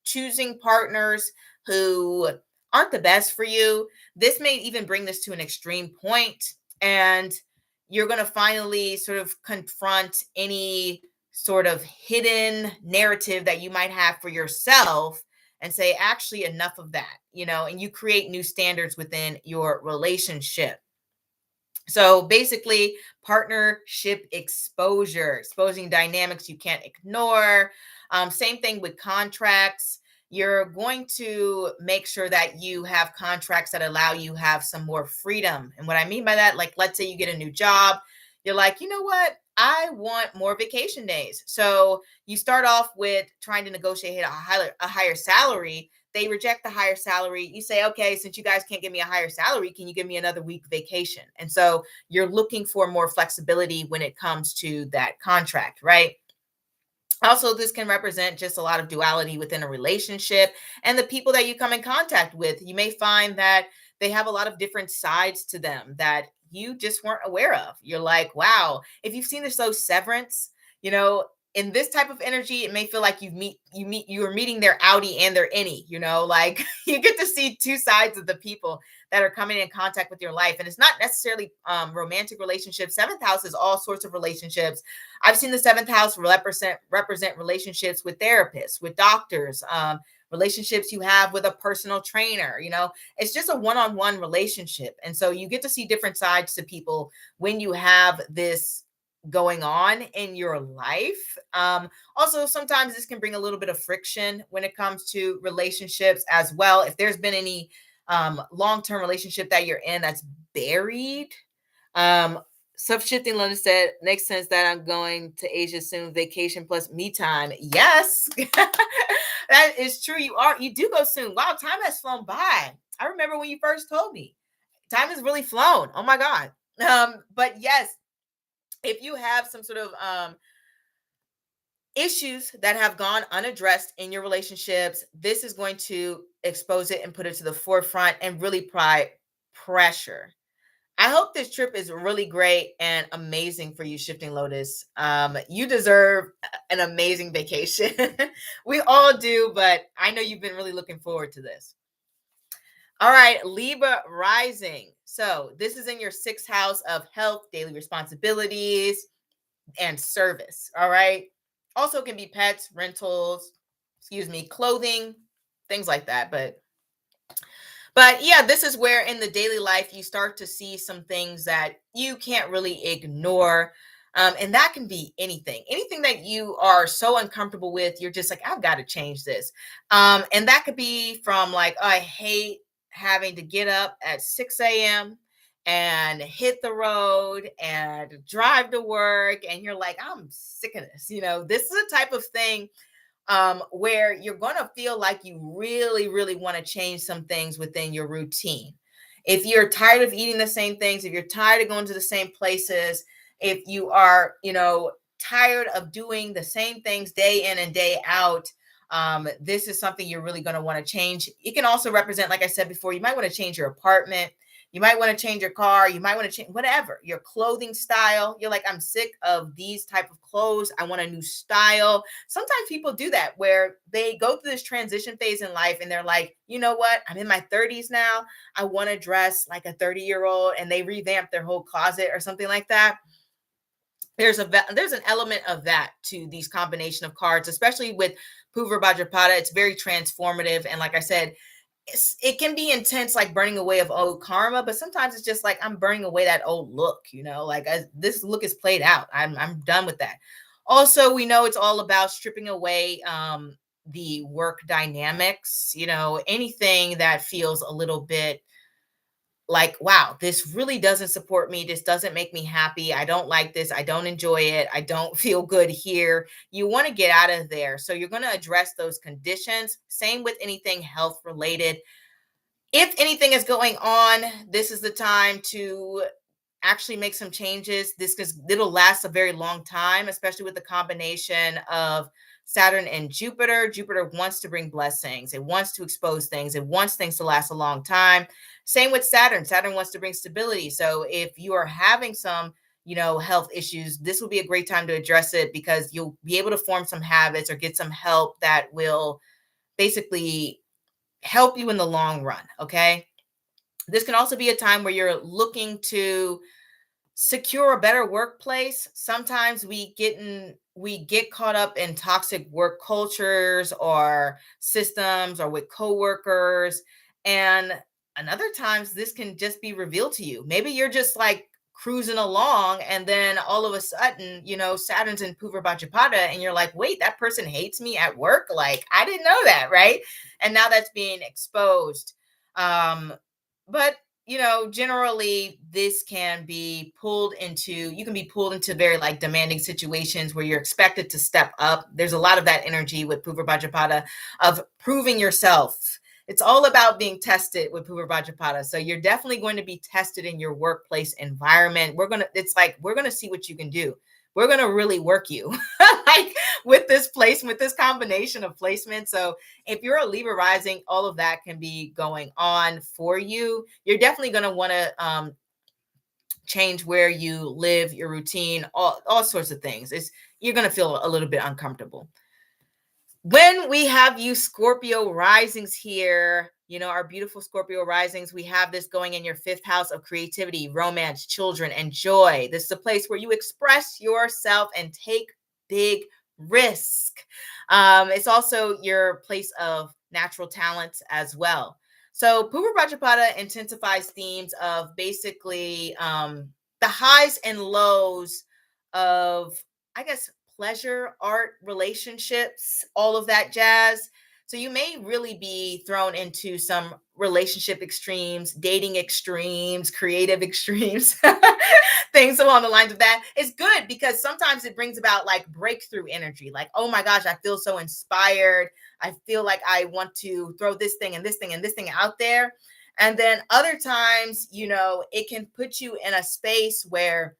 choosing partners who aren't the best for you, this may even bring this to an extreme point, and you're going to finally sort of confront any sort of hidden narrative that you might have for yourself and say, actually, enough of that, and you create new standards within your relationship. So basically, partnership exposure, exposing dynamics you can't ignore. Same thing with contracts. You're going to make sure that you have contracts that allow you have some more freedom. And what I mean by that, like, let's say you get a new job, you're like, you know what? I want more vacation days. So you start off with trying to negotiate a higher salary. They reject the higher salary. You say, okay, since you guys can't give me a higher salary, can you give me another week vacation? And so you're looking for more flexibility when it comes to that contract, right? Also, this can represent just a lot of duality within a relationship and the people that you come in contact with. You may find that they have a lot of different sides to them that you just weren't aware of. You're like, wow, if you've seen the show Severance, you know, in this type of energy, it may feel like you are meeting their outie and their innie, like you get to see two sides of the people that are coming in contact with your life. And it's not necessarily romantic relationships. Seventh house is all sorts of relationships. I've seen the seventh house represent relationships with therapists, with doctors, relationships you have with a personal trainer. It's just a one-on-one relationship. And so you get to see different sides to people when you have this going on in your life. Also, sometimes this can bring a little bit of friction when it comes to relationships as well. If there's been any long-term relationship that you're in that's buried, Subshifting London said, makes sense that I'm going to Asia soon. Vacation plus me time. Yes, that is true. You do go soon. Wow, time has flown by. I remember when you first told me. Time has really flown. Oh my God. But yes, if you have some sort of issues that have gone unaddressed in your relationships, this is going to expose it and put it to the forefront and really apply pressure. I hope this trip is really great and amazing for you, Shifting Lotus. You deserve an amazing vacation. We all do, but I know you've been really looking forward to this. All right, Libra rising. So this is in your sixth house of health, daily responsibilities, and service. All right. Also can be pets, rentals, clothing, things like that. But yeah, this is where in the daily life you start to see some things that you can't really ignore. And that can be anything that you are so uncomfortable with. You're just like, I've got to change this. And that could be from like, oh, I hate having to get up at 6 a.m. and hit the road and drive to work. And you're like, I'm sick of this. This is a type of thing where you're going to feel like you really, really want to change some things within your routine. If you're tired of eating the same things, if you're tired of going to the same places, if you are, tired of doing the same things day in and day out, this is something you're really going to want to change. It can also represent, like I said before, you might want to change your apartment. You might want to change your car. You might want to change whatever, your clothing style. You're like, I'm sick of these type of clothes. I want a new style. Sometimes people do that where they go through this transition phase in life and they're like, you know what? I'm in my 30s now. I want to dress like a 30-year-old, and they revamp their whole closet or something like that. There's an element of that to these combination of cards, especially with Purva Bhadrapada. It's very transformative. And like I said, it can be intense, like burning away of old karma, but sometimes it's just like I'm burning away that old look, like this look is played out. I'm done with that. Also, we know it's all about stripping away the work dynamics, anything that feels a little bit like, wow, this really doesn't support me. This doesn't make me happy. I don't like this. I don't enjoy it. I don't feel good here. You want to get out of there. So you're going to address those conditions. Same with anything health related. If anything is going on, this is the time to actually make some changes. This, because it'll last a very long time, especially with the combination of Saturn and Jupiter. Jupiter wants to bring blessings. It wants to expose things. It wants things to last a long time. Same with Saturn. Saturn wants to bring stability. So if you are having some, health issues, this will be a great time to address it, because you'll be able to form some habits or get some help that will basically help you in the long run. Okay. This can also be a time where you're looking to secure a better workplace. Sometimes we get caught up in toxic work cultures or systems or with coworkers. And another times this can just be revealed to you. Maybe you're just like cruising along, and then all of a sudden, Saturn's in Purva Bhadrapada, and you're like, wait, that person hates me at work? Like, I didn't know that, right? And now that's being exposed. But generally this can be you can be pulled into very like demanding situations where you're expected to step up. There's a lot of that energy with Purva Bhadrapada of proving yourself. It's all about being tested with Purva Bhadrapada. So you're definitely going to be tested in your workplace environment. We're going to see what you can do. We're going to really work you like with this placement, with this combination of placement. So if you're a Libra rising, all of that can be going on for you. You're definitely going to want to change where you live, your routine, all sorts of things. You're going to feel a little bit uncomfortable. When we have you Scorpio risings here, our beautiful Scorpio risings, we have this going in your 5th house of creativity, romance, children, and joy. This is a place where you express yourself and take big risk. It's also your place of natural talents as well. So Purva Bhadrapada intensifies themes of basically the highs and lows of, I guess, pleasure, art, relationships, all of that jazz. So you may really be thrown into some relationship extremes, dating extremes, creative extremes, things along the lines of that. It's good because sometimes it brings about like breakthrough energy. Like, oh my gosh, I feel so inspired. I feel like I want to throw this thing and this thing and this thing out there. And then other times, it can put you in a space where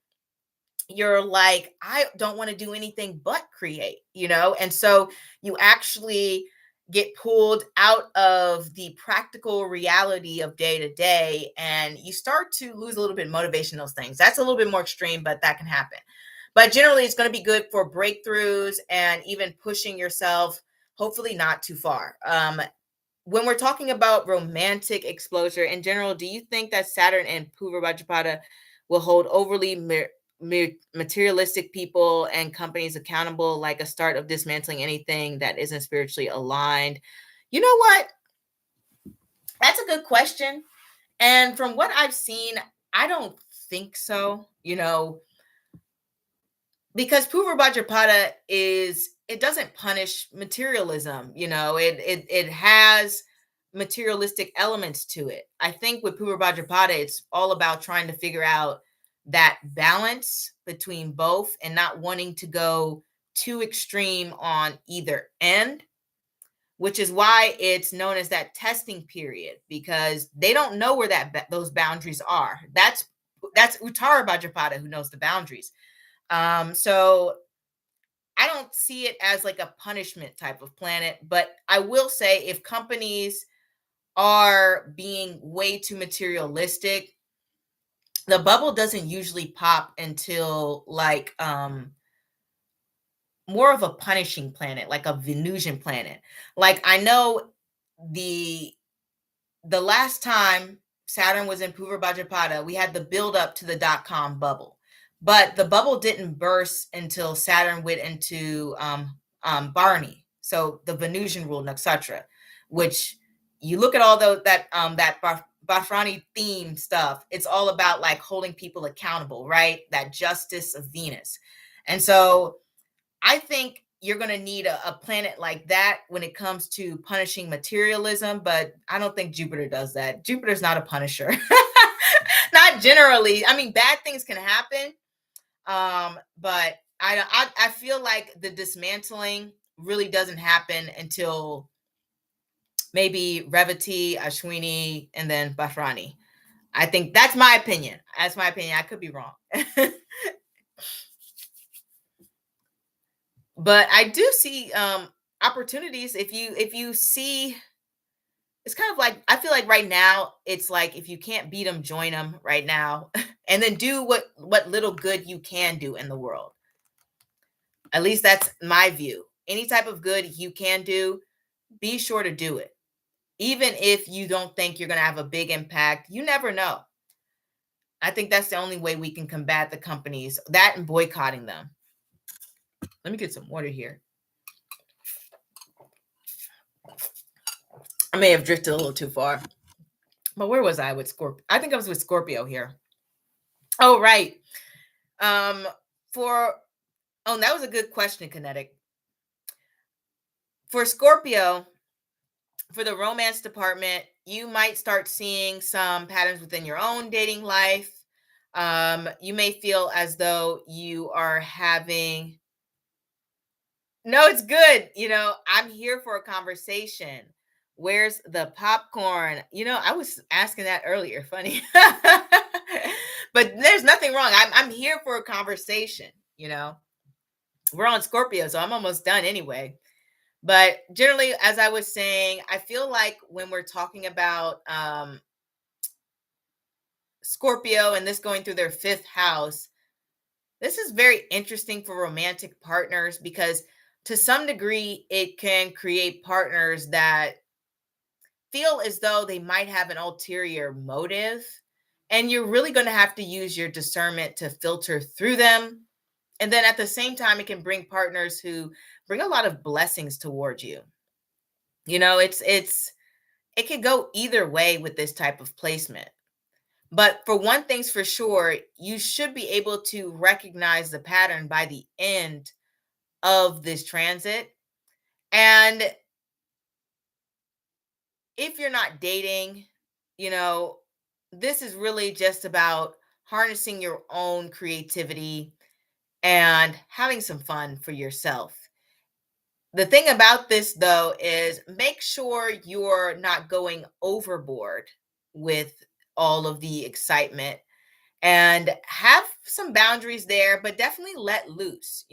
you're like, I don't want to do anything but create, and so you actually get pulled out of the practical reality of day to day, and you start to lose a little bit of motivation in those things. That's a little bit more extreme, but that can happen. But generally, it's going to be good for breakthroughs and even pushing yourself, hopefully not too far. When we're talking about romantic exposure in general, do you think that Saturn and Purva Bhadrapada will hold overly materialistic people and companies accountable, like a start of dismantling anything that isn't spiritually aligned? You know what? That's a good question. And from what I've seen, I don't think so, because Purva Bhadrapada it doesn't punish materialism, it has materialistic elements to it. I think with Purva Bhadrapada, it's all about trying to figure out that balance between both and not wanting to go too extreme on either end, which is why it's known as that testing period, because they don't know where those boundaries are. That's Uttara Bhadrapada who knows the boundaries. So I don't see it as like a punishment type of planet, but I will say if companies are being way too materialistic, the bubble doesn't usually pop until like more of a punishing planet, like a Venusian planet. Like I know the last time Saturn was in Purva Bhadrapada, we had the build up to the .com bubble. But the bubble didn't burst until Saturn went into Barney, so the Venusian ruled nakshatra, which you look at all that Bafrani theme stuff. It's all about like holding people accountable, right? That justice of Venus, and so I think you're going to need a planet like that when it comes to punishing materialism, but I don't think Jupiter does that. Jupiter's not a punisher. not generally. I mean, bad things can happen. But I feel like the dismantling really doesn't happen until maybe Revati, Ashwini, and then Bafrani. I think that's my opinion. That's my opinion. I could be wrong. But I do see opportunities. If you see, it's kind of like, I feel like right now it's like, if you can't beat them, join them right now. And then do what little good you can do in the world. At least that's my view. Any type of good you can do, be sure to do it. Even if you don't think you're going to have a big impact, you never know. I think that's the only way we can combat the companies, that and boycotting them. Let me get some water here. I may have drifted a little too far. But where was I with Scorpio? I think I was with Scorpio here. Oh, right. That was a good question, Kinetic. For Scorpio, for the romance department, you might start seeing some patterns within your own dating life. You may feel as though you are having... No, it's good. I'm here for a conversation. Where's the popcorn? I was asking that earlier. Funny. But there's nothing wrong. I'm here for a conversation. We're on Scorpio, so I'm almost done anyway. But generally, as I was saying, I feel like when we're talking about Scorpio and this going through their 5th house, this is very interesting for romantic partners, because to some degree, it can create partners that feel as though they might have an ulterior motive. And you're really going to have to use your discernment to filter through them. And then at the same time, it can bring partners who bring a lot of blessings towards you. It can go either way with this type of placement. But for one thing's for sure, you should be able to recognize the pattern by the end of this transit. And if you're not dating, this is really just about harnessing your own creativity and having some fun for yourself. The thing about this, though, is make sure you're not going overboard with all of the excitement, and have some boundaries there, but definitely let loose.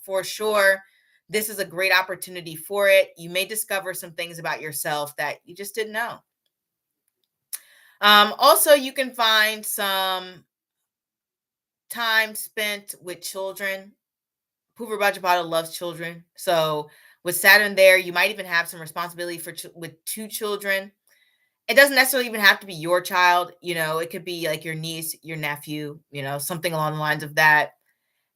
For sure, this is a great opportunity for it. You may discover some things about yourself that you just didn't know. Also, you can find some time spent with children. Purva Bhadrapada loves children. So with Saturn there, you might even have some responsibility with 2 children. It doesn't necessarily even have to be your child. It could be like your niece, your nephew, something along the lines of that.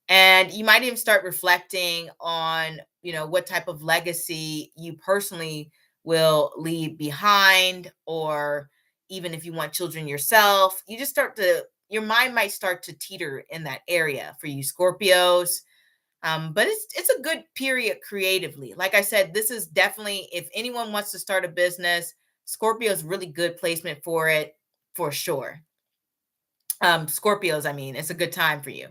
And you might even start reflecting on, what type of legacy you personally will leave behind, or even if you want children yourself, your mind might start to teeter in that area for you Scorpios. But it's a good period creatively. Like I said, this is definitely, if anyone wants to start a business, Scorpio is really good placement for it, for sure. Scorpios, it's a good time for you.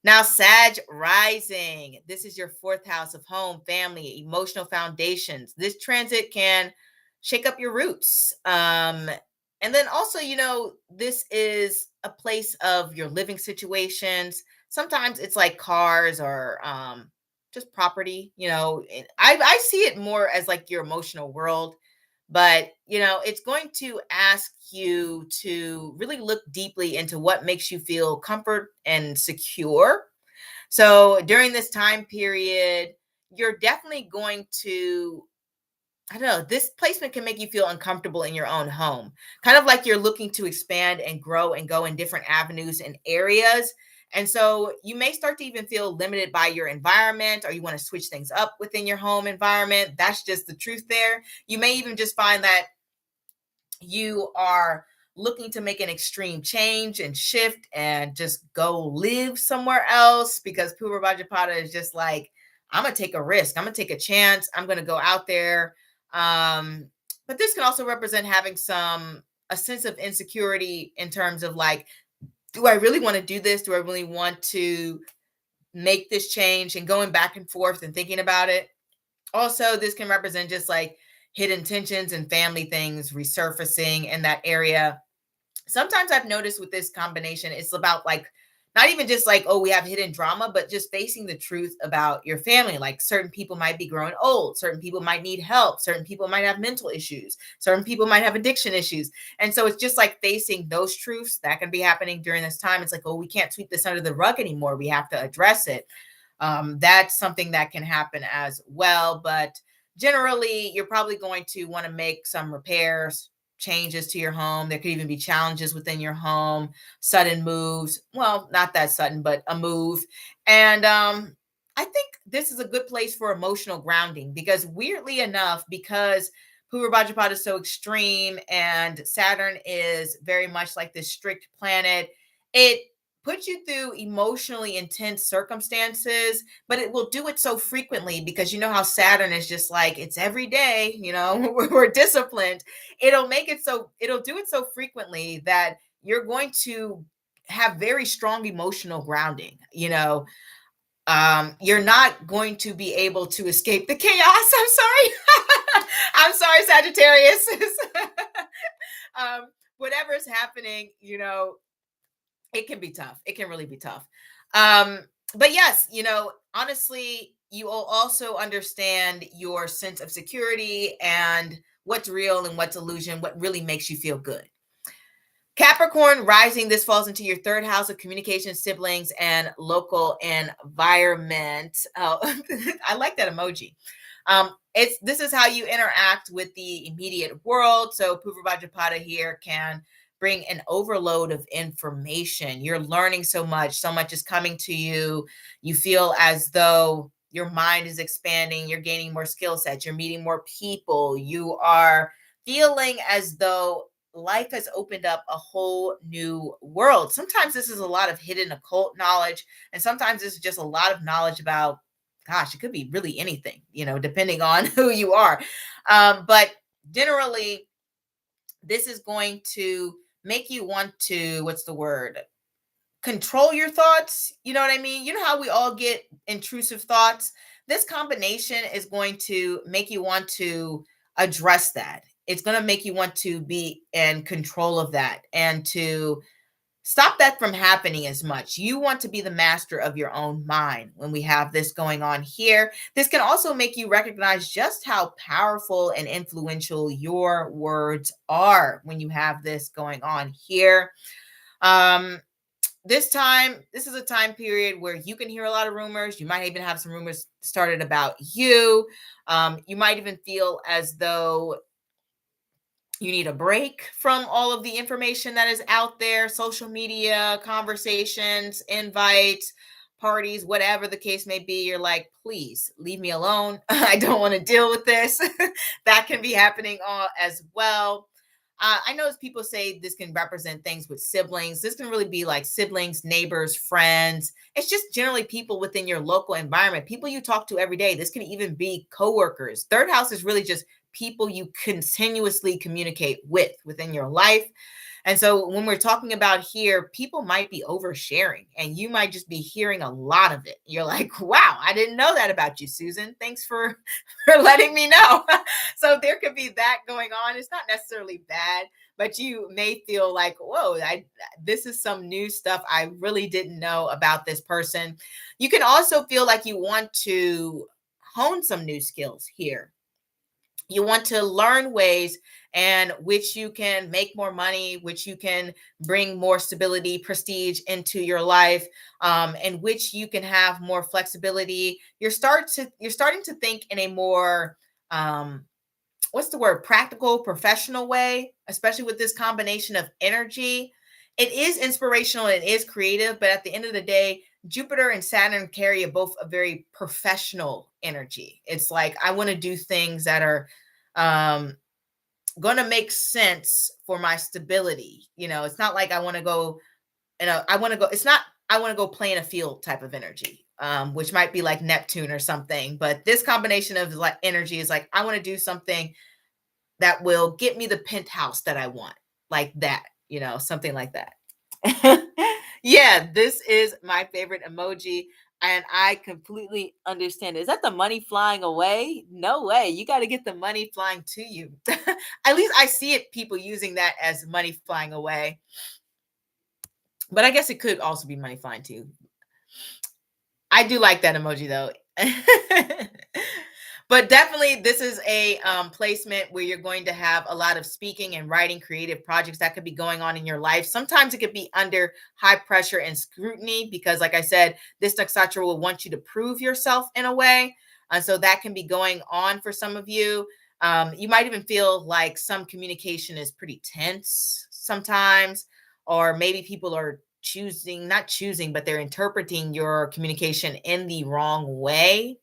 Now, Sag rising. This is your 4th house of home, family, emotional foundations. This transit can shake up your roots. And then also, this is a place of your living situations. Sometimes it's like cars or just property. I see it more as like your emotional world. But, it's going to ask you to really look deeply into what makes you feel comfort and secure. So during this time period, you're definitely going to, I don't know, this placement can make you feel uncomfortable in your own home. Kind of like you're looking to expand and grow and go in different avenues and areas. And so you may start to even feel limited by your environment, or you want to switch things up within your home environment. That's just the truth there. You may even just find that you are looking to make an extreme change and shift and just go live somewhere else, because Purva Bhadrapada is just like, I'm going to take a risk. I'm going to take a chance. I'm going to go out there. But this can also represent having a sense of insecurity in terms of like do I really want to do this? Do I really want to make this change? And going back and forth and thinking about it. Also, this can represent just like hidden tensions and family things resurfacing in that area. Sometimes I've noticed with this combination, it's about like not even just like, oh, we have hidden drama, but just facing the truth about your family. Like certain people might be growing old, certain people might need help, certain people might have mental issues, certain people might have addiction issues. And so it's just like facing those truths that can be happening during this time. It's like, oh, we can't sweep this under the rug anymore. We have to address it. That's something that can happen as well. But generally, you're probably going to want to make some repairs, changes to your home. There could even be challenges within your home, sudden moves. Well, not that sudden, but a move. And I think this is a good place for emotional grounding because, weirdly enough, because Purva Bhadrapada is so extreme and Saturn is very much like this strict planet, it puts you through emotionally intense circumstances, but it will do it so frequently because you know how Saturn is just like it's every day, you know, we're disciplined. It'll do it so frequently that you're going to have very strong emotional grounding, you know. You're not going to be able to escape the chaos. I'm sorry. I'm sorry, Sagittarius. Whatever's happening, you know, it can be tough. It can really be tough. But yes, you know, honestly, you will also understand your sense of security and what's real and what's illusion, what really makes you feel good. Capricorn rising, this falls into your third house of communication, siblings, and local environment. Oh, I like that emoji. This is how you interact with the immediate world. So Purva Bhadrapada here can bring an overload of information. You're learning so much is coming to you. You feel as though your mind is expanding, you're gaining more skill sets, you're meeting more people, you are feeling as though life has opened up a whole new world. Sometimes this is a lot of hidden occult knowledge, and sometimes this is just a lot of knowledge about, gosh, it could be really anything, you know, depending on who you are. But generally, this is going to make you want to, what's the word? Control your thoughts. You know what I mean? You know how we all get intrusive thoughts? This combination is going to make you want to address that. It's going to make you want to be in control of that and to stop that from happening as much. You want to be the master of your own mind when we have this going on here. This can also make you recognize just how powerful and influential your words are when you have this going on here. This is a time period where you can hear a lot of rumors. You might even have some rumors started about you. You might even feel as though you need a break from all of the information that is out there, social media, conversations, invites, parties, whatever the case may be. You're like, please leave me alone. I don't want to deal with this. That can be happening all as well. I know as people say this can represent things with siblings. This can really be like siblings, neighbors, friends. It's just generally people within your local environment, people you talk to every day. This can even be coworkers. Third house is really just people you continuously communicate with within your life. And so when we're talking about here, people might be oversharing and you might just be hearing a lot of it. You're like, wow, I didn't know that about you, Susan. Thanks for letting me know. So there could be that going on. It's not necessarily bad, but you may feel like, whoa, this is some new stuff I really didn't know about this person. You can also feel like you want to hone some new skills here. You want to learn ways and which you can make more money, which you can bring more stability, prestige into your life, and which you can have more flexibility. You're starting to think in a more what's the word? Practical, professional way, especially with this combination of energy. It is inspirational, it is creative, but at the end of the day, Jupiter and Saturn carry both a very professional energy. It's like, I want to do things that are going to make sense for my stability. You know, it's not like I want to go, it's not, I want to go play in a field type of energy, which might be like Neptune or something. But this combination of like energy is like, I want to do something that will get me the penthouse that I want, like that, you know, something like that. Yeah, this is my favorite emoji. And I completely understand. Is that the money flying away? No way. You got to get the money flying to you. At least I see it, people using that as money flying away. But I guess it could also be money flying too. I do like that emoji though. But definitely, this is a placement where you're going to have a lot of speaking and writing creative projects that could be going on in your life. Sometimes it could be under high pressure and scrutiny because, like I said, this nakshatra will want you to prove yourself in a way. And so that can be going on for some of you. You might even feel like some communication is pretty tense sometimes, or maybe people are not choosing, but they're interpreting your communication in the wrong way.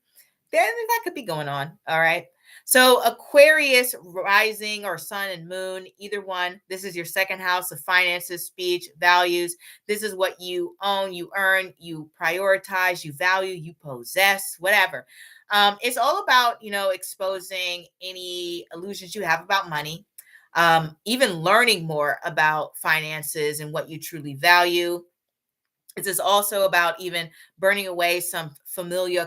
Then that could be going on. All right. So Aquarius rising or sun and moon, either one. This is your second house of finances, speech, values. This is what you own, you earn, you prioritize, you value, you possess, whatever. It's all about, exposing any illusions you have about money, even learning more about finances and what you truly value. It is also about even burning away some familiar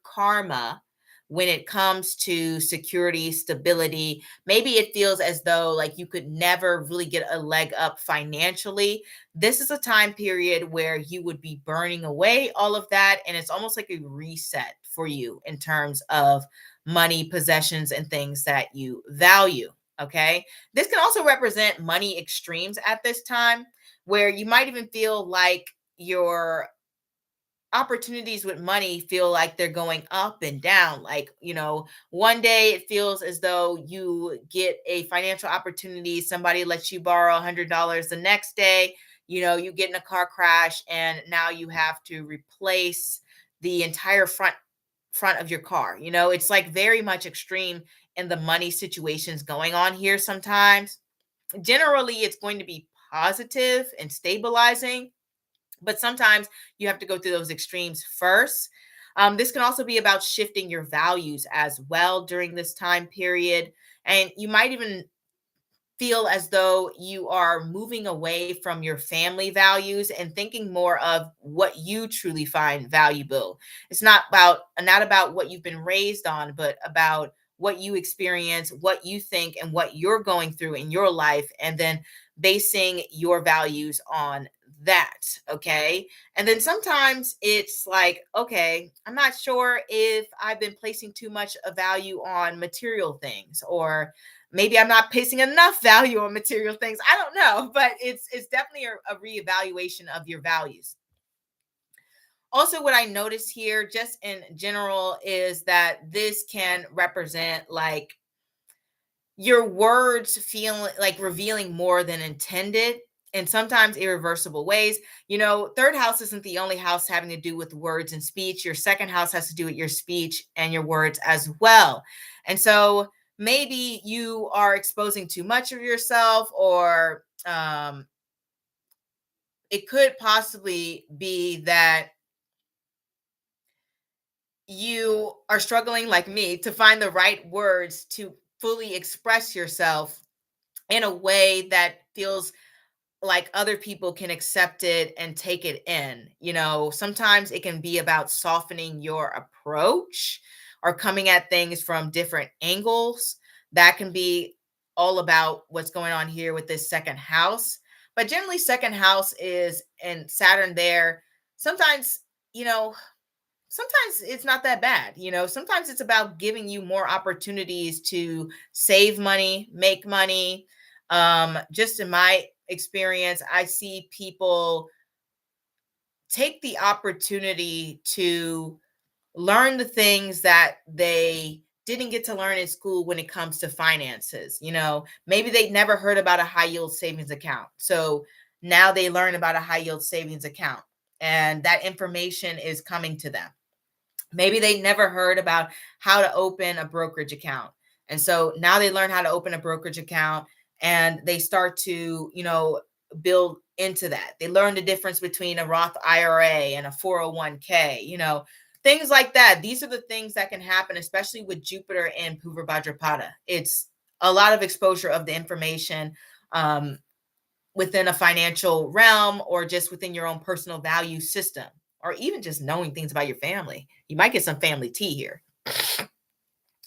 karma when it comes to security, stability. Maybe it feels as though like you could never really get a leg up financially. This is a time period where you would be burning away all of that, and it's almost like a reset for you in terms of money, possessions, and things that you value. Okay. This can also represent money extremes at this time, where you might even feel like your opportunities with money feel like they're going up and down. Like, one day it feels as though you get a financial opportunity, somebody lets you borrow $100. The next day, you get in a car crash and now you have to replace the entire front of your car. It's like very much extreme in the money situations going on here sometimes. Generally, it's going to be positive and stabilizing, but sometimes you have to go through those extremes first. This can also be about shifting your values as well during this time period. And you might even feel as though you are moving away from your family values and thinking more of what you truly find valuable. It's not about what you've been raised on, but about what you experience, what you think, and what you're going through in your life, and then basing your values on that. Okay. And then sometimes it's like, okay, I'm not sure if I've been placing too much of value on material things, or maybe I'm not placing enough value on material things. I don't know, but it's definitely a reevaluation of your values. Also, what I notice here, just in general, is that this can represent like your words feeling like revealing more than intended, and sometimes irreversible ways. Third house isn't the only house having to do with words and speech. Your second house has to do with your speech and your words as well. And so maybe you are exposing too much of yourself, or it could possibly be that you are struggling, like me, to find the right words to fully express yourself in a way that feels like other people can accept it and take it in. Sometimes it can be about softening your approach or coming at things from different angles. That can be all about what's going on here with this second house. But generally, second house is, and Saturn there. Sometimes, you know, sometimes it's not that bad. Sometimes it's about giving you more opportunities to save money, make money. Just in my experience, I see people take the opportunity to learn the things that they didn't get to learn in school when it comes to finances. Maybe they never heard about a high yield savings account. So now they learn about a high yield savings account, and that information is coming to them. Maybe they never heard about how to open a brokerage account. And so now they learn how to open a brokerage account, and they start to, build into that. They learn the difference between a Roth IRA and a 401k, things like that. These are the things that can happen, especially with Jupiter and Purva Bhadrapada. It's a lot of exposure of the information. within a financial realm or just within your own personal value system, or even just knowing things about your family. You might get some family tea here.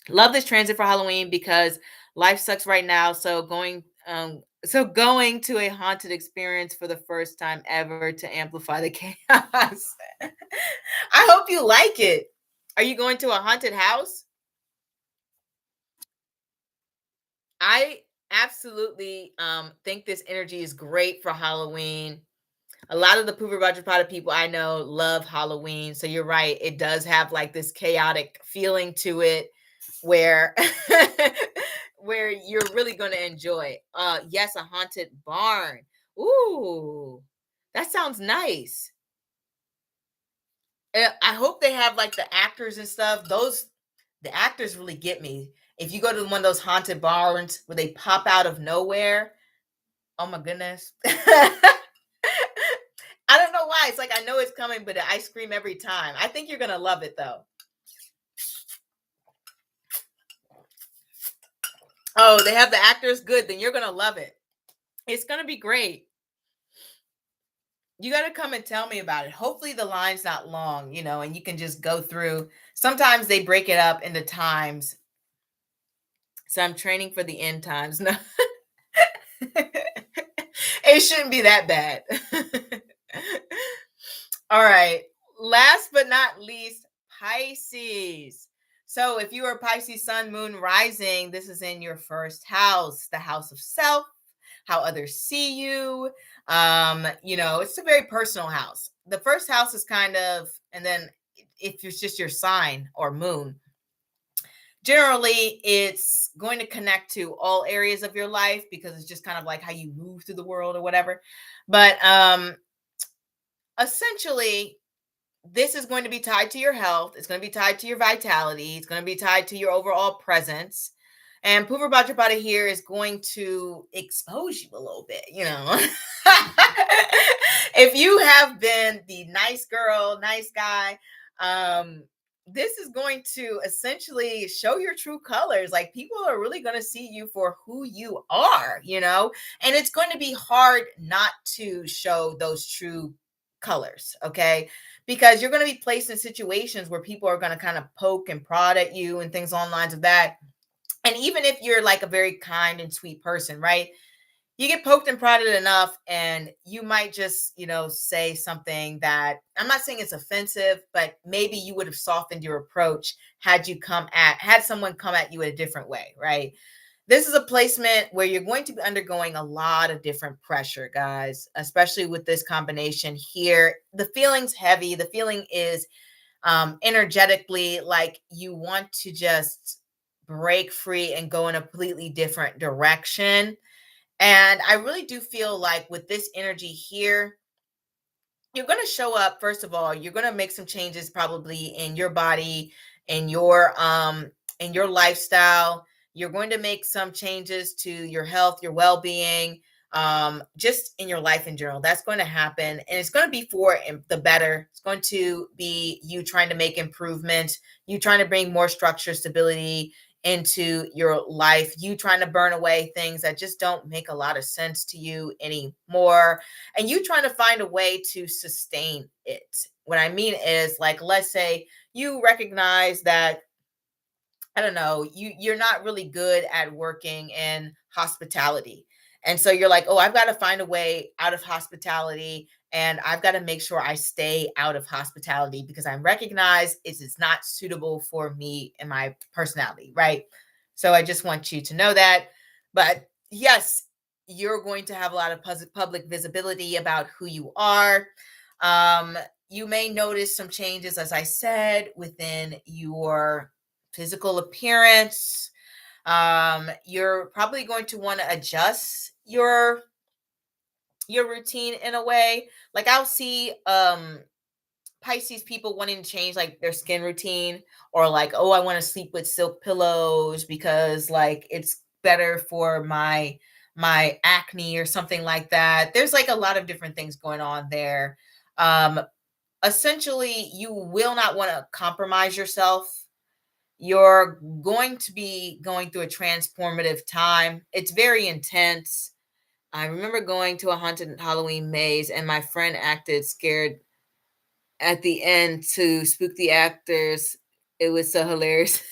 Love this transit for Halloween because life sucks right now. So going to a haunted experience for the first time ever to amplify the chaos. I hope you like it. Are you going to a haunted house? I absolutely think this energy is great for Halloween. A lot of the Purva Bhadrapada people I know love Halloween. So you're right. It does have like this chaotic feeling to it where where you're really going to enjoy. Yes, a haunted barn. Ooh, that sounds nice. I hope they have like the actors and stuff. The actors really get me. If you go to one of those haunted barns where they pop out of nowhere, oh my goodness. I don't know why. It's like I know it's coming, but I scream every time. I think you're gonna love it though. Oh, they have the actors? Good, then you're gonna love it. It's gonna be great. You got to come and tell me about it. Hopefully the line's not long, and you can just go through. Sometimes they break it up into times. So I'm training for the end times. No. It shouldn't be that bad. All right. Last but not least, Pisces. So if you are Pisces sun, moon, rising, this is in your first house, the house of self, how others see you. It's a very personal house. The first house is kind of, and then if it's just your sign or moon, generally it's going to connect to all areas of your life because it's just kind of like how you move through the world or whatever. But essentially, this is going to be tied to your health. It's going to be tied to your vitality. It's going to be tied to your overall presence. And Purva Bhadrapada here is going to expose you a little bit, If you have been the nice girl, nice guy, this is going to essentially show your true colors. Like people are really going to see you for who you are, and it's going to be hard not to show those true colors, okay? Because you're going to be placed in situations where people are going to kind of poke and prod at you and things along the lines of that. And even if you're like a very kind and sweet person, right? You get poked and prodded enough and you might just, say something that I'm not saying it's offensive, but maybe you would have softened your approach had someone come at you in a different way, right? This is a placement where you're going to be undergoing a lot of different pressure, guys, especially with this combination here. The feeling's heavy. The feeling is energetically like you want to just break free and go in a completely different direction. And I really do feel like with this energy here, you're going to show up. First of all, you're going to make some changes probably in your body, in your lifestyle. You're going to make some changes to your health, your well-being, just in your life in general. That's going to happen. And it's going to be for the better. It's going to be you trying to make improvement, you trying to bring more structure, stability into your life, you trying to burn away things that just don't make a lot of sense to you anymore, and you trying to find a way to sustain it. What I mean is, like, let's say you recognize that, I don't know, you're not really good at working in hospitality. And so you're like, oh, I've got to find a way out of hospitality, and I've got to make sure I stay out of hospitality because I recognize it's not suitable for me and my personality, right? So I just want you to know that. But yes, you're going to have a lot of public visibility about who you are. You may notice some changes, as I said, within your physical appearance. You're probably going to want to adjust your routine in a way. Like I'll see Pisces people wanting to change like their skin routine, or like, oh, I want to sleep with silk pillows because like it's better for my acne or something like that. There's like a lot of different things going on there. Essentially, you will not want to compromise yourself. You're going to be going through a transformative time. It's very intense. I remember going to a haunted Halloween maze and my friend acted scared at the end to spook the actors. It was so hilarious.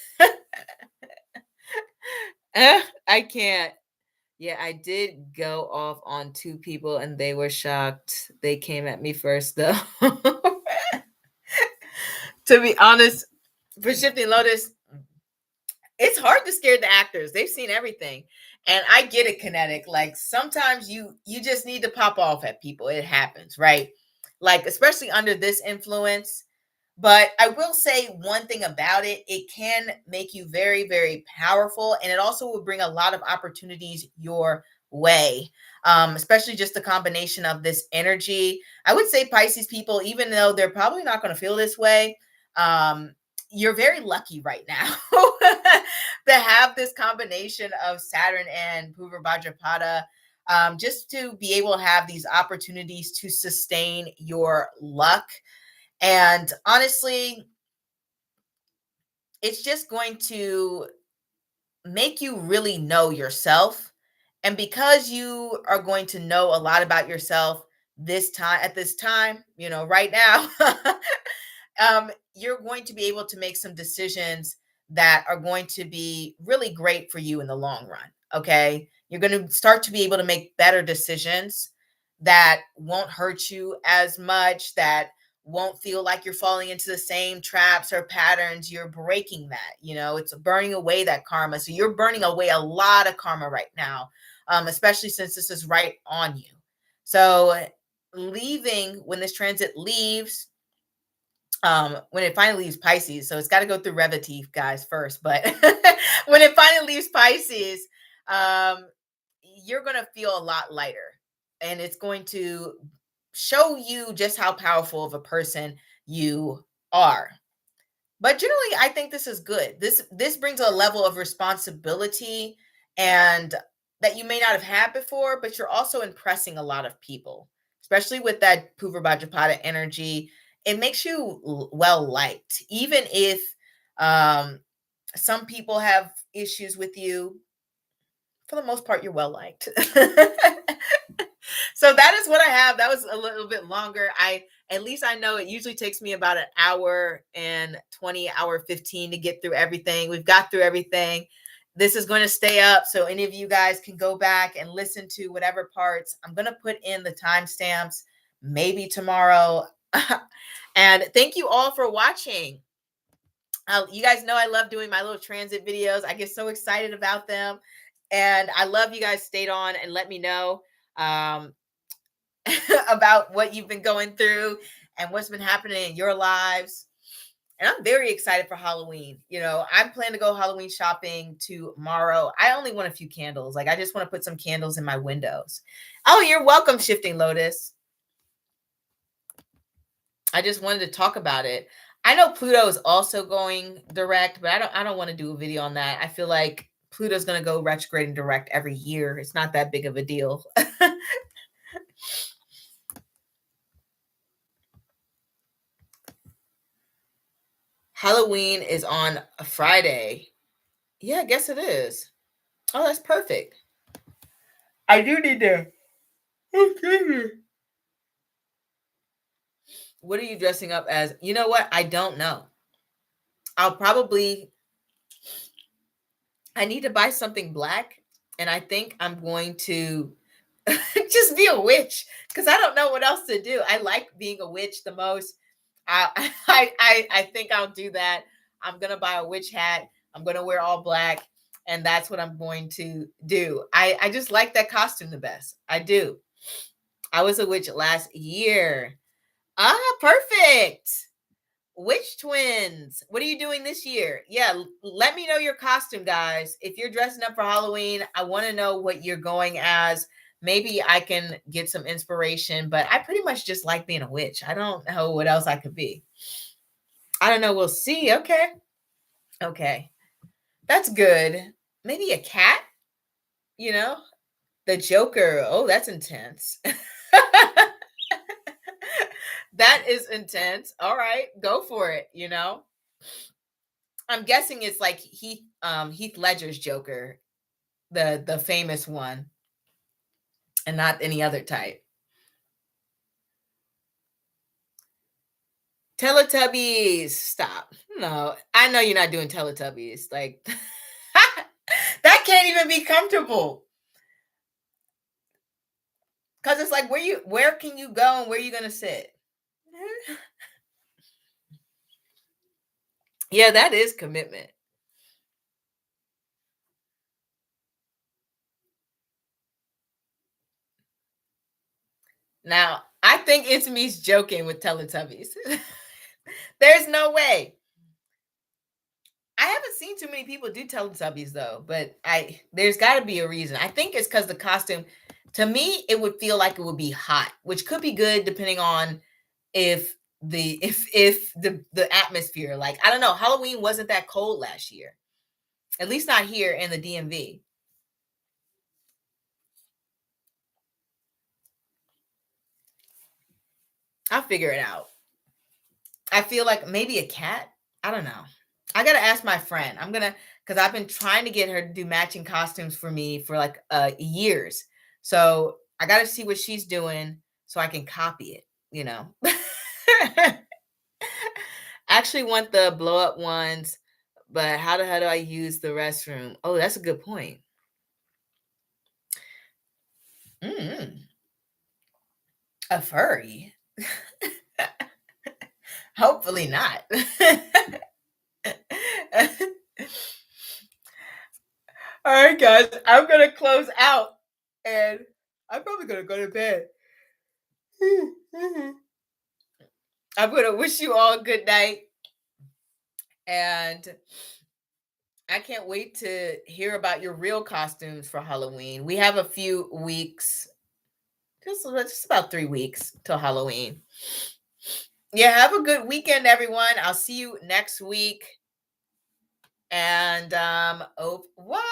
I can't. Yeah, I did go off on 2 people and they were shocked. They came at me first though. To be honest, for Shifting Lotus, it's hard to scare the actors. They've seen everything. And I get it, kinetic. Like sometimes you just need to pop off at people. It happens, right? Like especially under this influence. But I will say one thing about it, it can make you very, very powerful. And it also will bring a lot of opportunities your way, especially just the combination of this energy. I would say Pisces people, even though they're probably not going to feel this way, you're very lucky right now to have this combination of Saturn and Purva Bhadrapada, just to be able to have these opportunities to sustain your luck. And honestly, it's just going to make you really know yourself. And because you are going to know a lot about yourself this time, right now, you're going to be able to make some decisions that are going to be really great for you in the long run. Okay. You're going to start to be able to make better decisions that won't hurt you as much, that won't feel like you're falling into the same traps or patterns. You're breaking that, it's burning away that karma. So you're burning away a lot of karma right now, especially since this is right on you. So leaving, when this transit leaves, when it finally leaves Pisces, so it's got to go through Revative, guys, first. But when it finally leaves Pisces, you're going to feel a lot lighter. And it's going to show you just how powerful of a person you are. But generally, I think this is good. This brings a level of responsibility and that you may not have had before, but you're also impressing a lot of people, especially with that Purva Bhadrapada energy. It makes you well liked, even if some people have issues with you. For the most part, you're well liked. So that is what I have. That was a little bit longer. At least I know it usually takes me about an hour and 20, hour 15 to get through everything. We've got through everything. This is going to stay up, so any of you guys can go back and listen to whatever parts. I'm going to put in the timestamps maybe tomorrow. And thank you all for watching. You guys know I love doing my little transit videos. I get so excited about them. And I love you guys stayed on and let me know about what you've been going through and what's been happening in your lives. And I'm very excited for Halloween. I plan to go Halloween shopping tomorrow. I only want a few candles. Like, I just want to put some candles in my windows. Oh, you're welcome, Shifting Lotus. I just wanted to talk about it. I know Pluto is also going direct, but I don't want to do a video on that. I feel like Pluto's going to go retrograde and direct every year. It's not that big of a deal. Halloween is on a Friday. Yeah, I guess it is. Oh, that's perfect. I do need to. Okay. What are you dressing up as? You know what? I don't know. I need to buy something black, and I think I'm going to just be a witch because I don't know what else to do. I like being a witch the most. I think I'll do that. I'm gonna buy a witch hat. I'm gonna wear all black, and that's what I'm going to do. I just like that costume the best. I do. I was a witch last year. Ah, perfect. Witch twins. What are you doing this year? Yeah, let me know your costume, guys. If you're dressing up for Halloween, I want to know what you're going as. Maybe I can get some inspiration, but I pretty much just like being a witch. I don't know what else I could be. I don't know. We'll see. Okay. Okay. That's good. Maybe a cat, the Joker. Oh, that's intense. That is intense. All right, go for it. I'm guessing it's like Heath Ledger's Joker, the famous one. and not any other type. Teletubbies, stop. No, I know you're not doing Teletubbies. Like, that can't even be comfortable. Because it's like, where can you go and where are you going to sit? Yeah, that is commitment. Now, I think it's me's joking with Teletubbies. There's no way. I haven't seen too many people do Teletubbies though, but there's got to be a reason. I think it's because the costume, to me, it would feel like it would be hot, which could be good depending on if the atmosphere. Like, I don't know, Halloween wasn't that cold last year, at least not here in the DMV. I'll figure it out. I feel like maybe a cat. I don't know. I gotta ask my friend. Because I've been trying to get her to do matching costumes for me for like years. So I gotta see what she's doing so I can copy it. You know. I actually want the blow up ones, but how the hell do I use the restroom? Oh, that's a good point. Mm, a furry. Hopefully not. All right, guys, I'm going to close out and I'm probably going to go to bed. I'm going to wish you all a good night. And I can't wait to hear about your real costumes for Halloween. We have a few weeks, just about 3 weeks till Halloween. Yeah, have a good weekend, everyone. I'll see you next week. And au revoir.